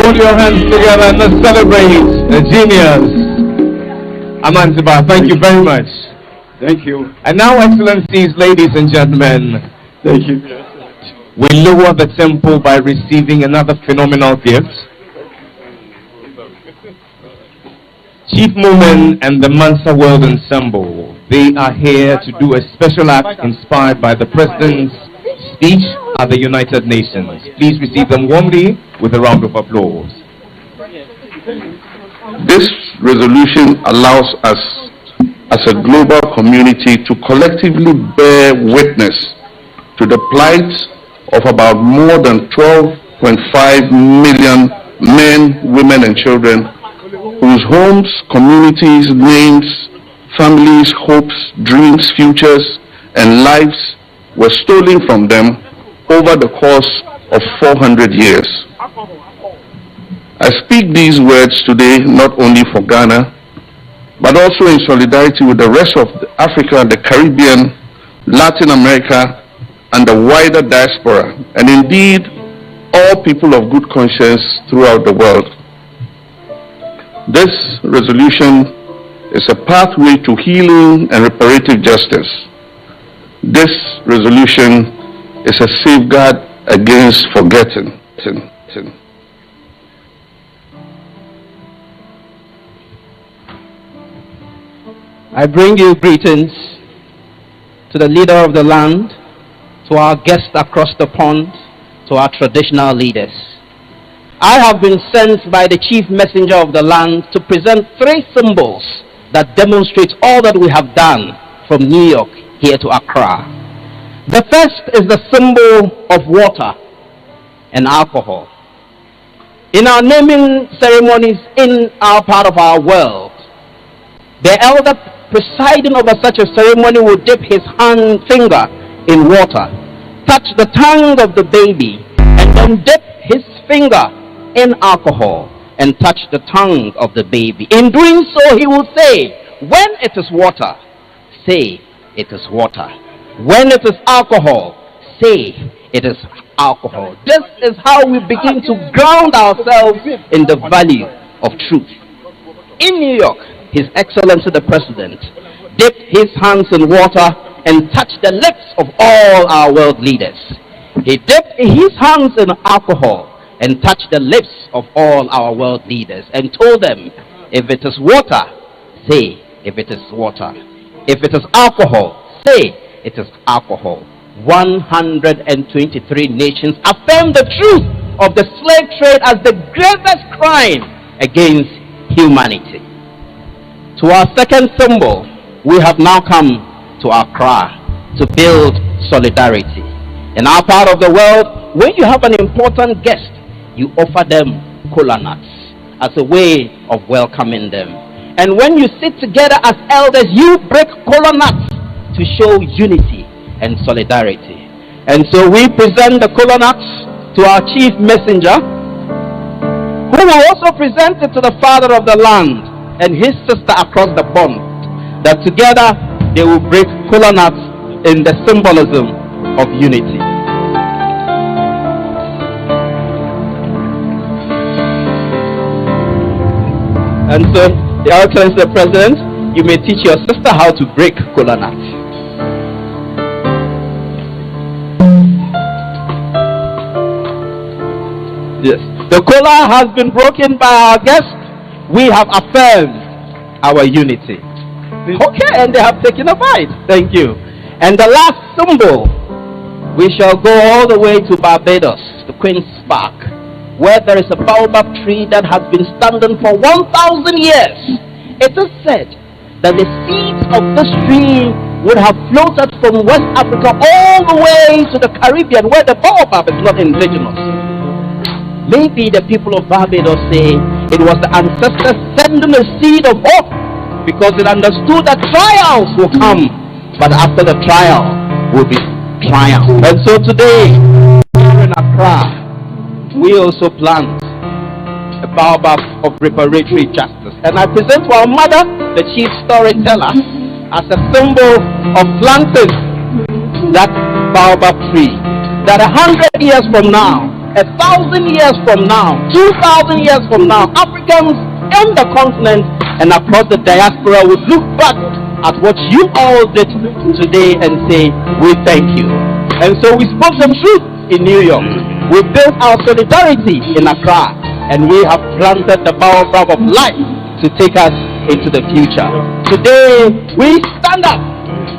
Put your hands together and let's celebrate the genius. Amanziba, thank you very much. Thank you. And now, Excellencies, ladies and gentlemen, Thank you. we lower the tempo by receiving another phenomenal gift. Chief Moomin and the Mansa World Ensemble, they are here to do a special act inspired by the President's speech at the United Nations. Please receive them warmly with a round of applause. This resolution allows us as a global community to collectively bear witness to the plight of about more than 12.5 million men, women and children whose homes, communities, names, families, hopes, dreams, futures and lives were stolen from them over the course of 400 years. I speak these words today not only for Ghana, but also in solidarity with the rest of Africa, the Caribbean, Latin America, and the wider diaspora, and indeed all people of good conscience throughout the world. This resolution is a pathway to healing and reparative justice. This resolution is a safeguard against forgetting. I bring you greetings to the leader of the land, to our guests across the pond, to our traditional leaders. I have been sent by the chief messenger of the land to present 3 symbols that demonstrate all that we have done from New York here to Accra. The first is the symbol of water and alcohol. In our naming ceremonies in our part of our world, the elder presiding over such a ceremony will dip his finger in water, touch the tongue of the baby, and then dip his finger in alcohol and touch the tongue of the baby. In doing so, he will say, when it is water, say it is water. When it is alcohol, say it is alcohol. This is how we begin to ground ourselves in the value of truth. In New York, His Excellency the President dipped his hands in water and touched the lips of all our world leaders. He dipped his hands in alcohol and touched the lips of all our world leaders and told them, if it is water, say if it is water. If it is alcohol, say it is alcohol. 123 nations affirm the truth of the slave trade as the gravest crime against humanity. To our second symbol, we have now come to Accra, to build solidarity. In our part of the world, when you have an important guest, you offer them kola nuts as a way of welcoming them. And when you sit together as elders, you break kola nuts to show unity and solidarity. And so we present the kola nuts to our chief messenger, who will also present it to the father of the land and his sister across the pond, that together they will break kola nuts in the symbolism of unity. And so, Your Excellency the President, you may teach your sister how to break kola nuts. Yes. The kola has been broken by our guest. We have affirmed our unity. Okay, and they have taken a bite. Thank you. And the last symbol, we shall go all the way to Barbados, the Queen's Park, where there is a baobab tree that has been standing for 1,000 years. It is said that the seeds of this tree would have floated from West Africa all the way to the Caribbean, where the baobab is not indigenous. Maybe the people of Barbados say it was the ancestors sending a seed of hope, because it understood that trials will come, but after the trial will be triumph. And so today, here in Accra, we also plant a baobab of reparatory justice. And I present to our mother, the chief storyteller, as a symbol of planting that baobab tree, that 100 years from now, 1,000 years from now, 2,000 years from now, Africans in the continent and across the diaspora would look back at what you all did today and say, we thank you. And so we spoke the truth in New York. We built our solidarity in Accra, and we have planted the baobab of life to take us into the future. Today, we stand up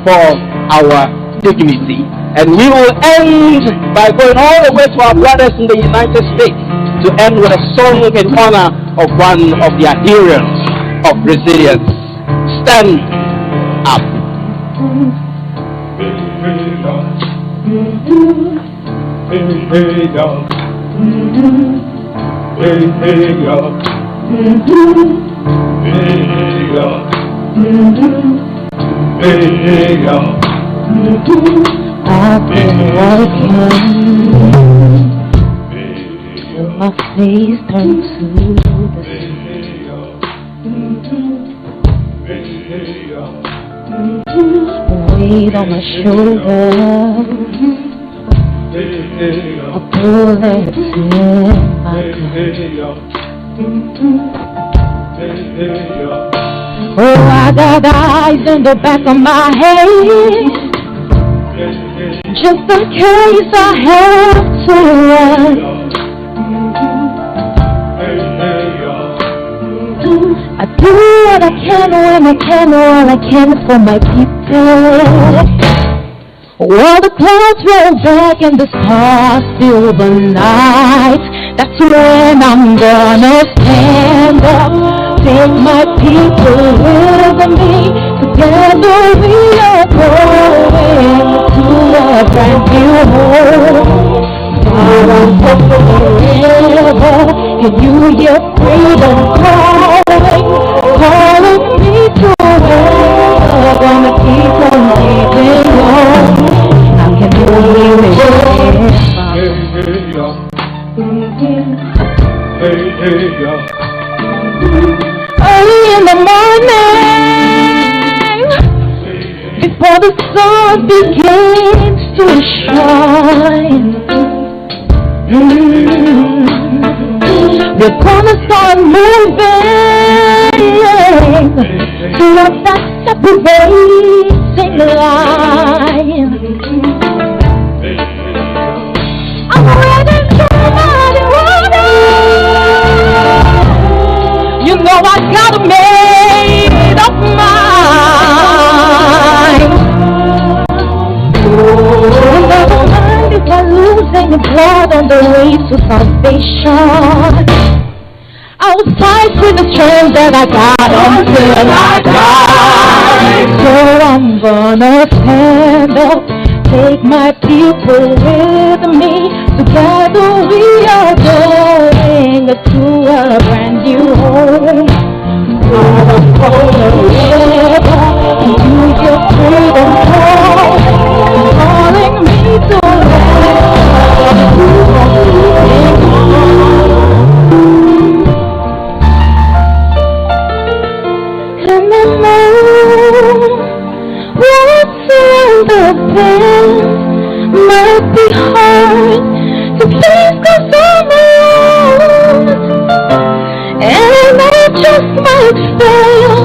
for our dignity, and we will end by going all the way to our brothers in the United States to end with a song in honor of one of the adherents of resilience. Stand up. I've been working till my face turned to the sea. Weight on my shoulder, a bullet in my gut. Oh, I got eyes in the back of my head, just in case I have to run. I do what I can when I can, all I can for my people. While the clouds roll back and the stars fill the night, that's when I'm gonna stand up. Take my people with me. Together we are going to a brand new home. Forever, can you hear freedom calling me to where I'm gonna keep on keeping on. I can hear it. Early in the morning, before the sun begins to shine, we're gonna start moving towards that separating line. I'm ready to muddy water. You know I got a made up mind. Never mind if I lose any blood on the way to salvation. I will fight with the strength that I got until I die. So I'm gonna stand up, take my people with me. Together we are going to a brand new home. Forever, and you just freedom call, calling me to and I know what's in the past might be hard to face 'cause I'm alone, and I just might fail,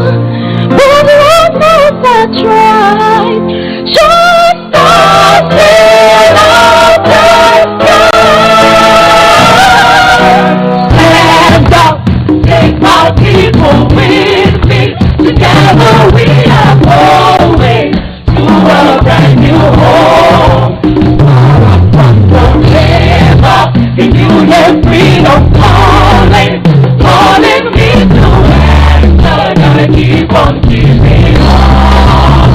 but long as I try, just something of the stand up, take my people with me. Together we are going to a brand new home. From the river, can you hear freedom calling, calling me to answer? Gonna keep on keeping on.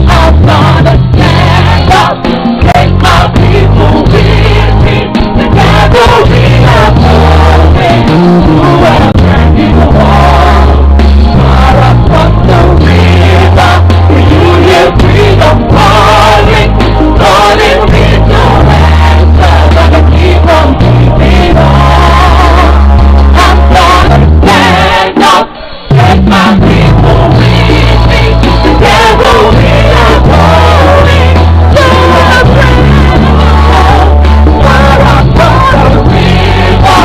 I'm gonna stand up, take my people with me. Together we are going to a brand new home. From the river, can you hear freedom calling, calling me to answer? Gonna keep on keeping on. I'm gonna stand up, take my people with me. Together we are going to a brand new home. From the river,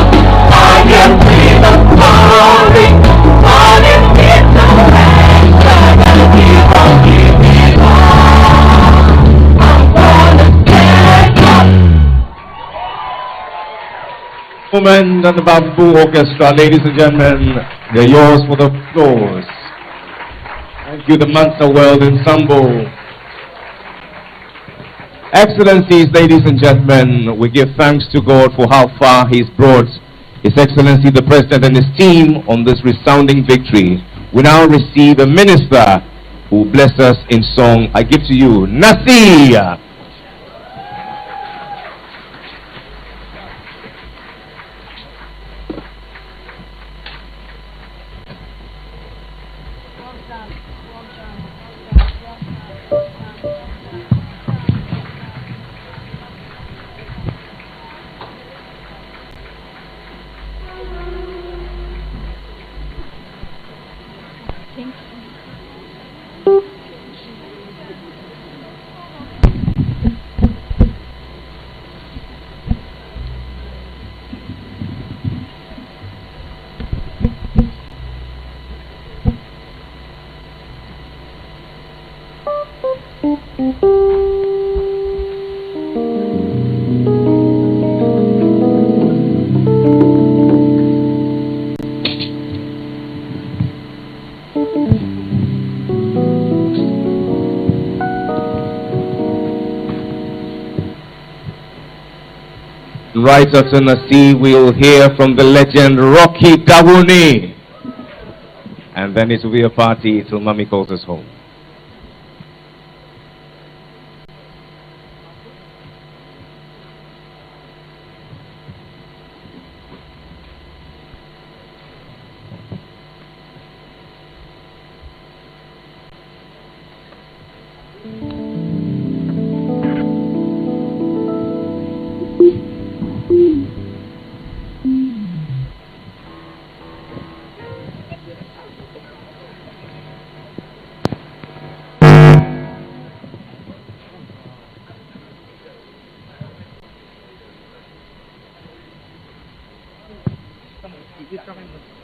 I hear freedom calling, calling me to answer. Gonna keep on keeping on. I'm gonna stand up. Women and the Bamboo Orchestra, ladies and gentlemen, they're yours for the applause. Thank you, the Mansa World Ensemble. Excellencies, ladies and gentlemen, we give thanks to God for how far He's brought His Excellency the President and his team on this resounding victory. We now receive a minister who will bless us in song. I give to you, Nasir. Right after Nasir, we'll hear from the legend Rocky Dawuni. And then it will be a party till Mommy calls us home. You're talking about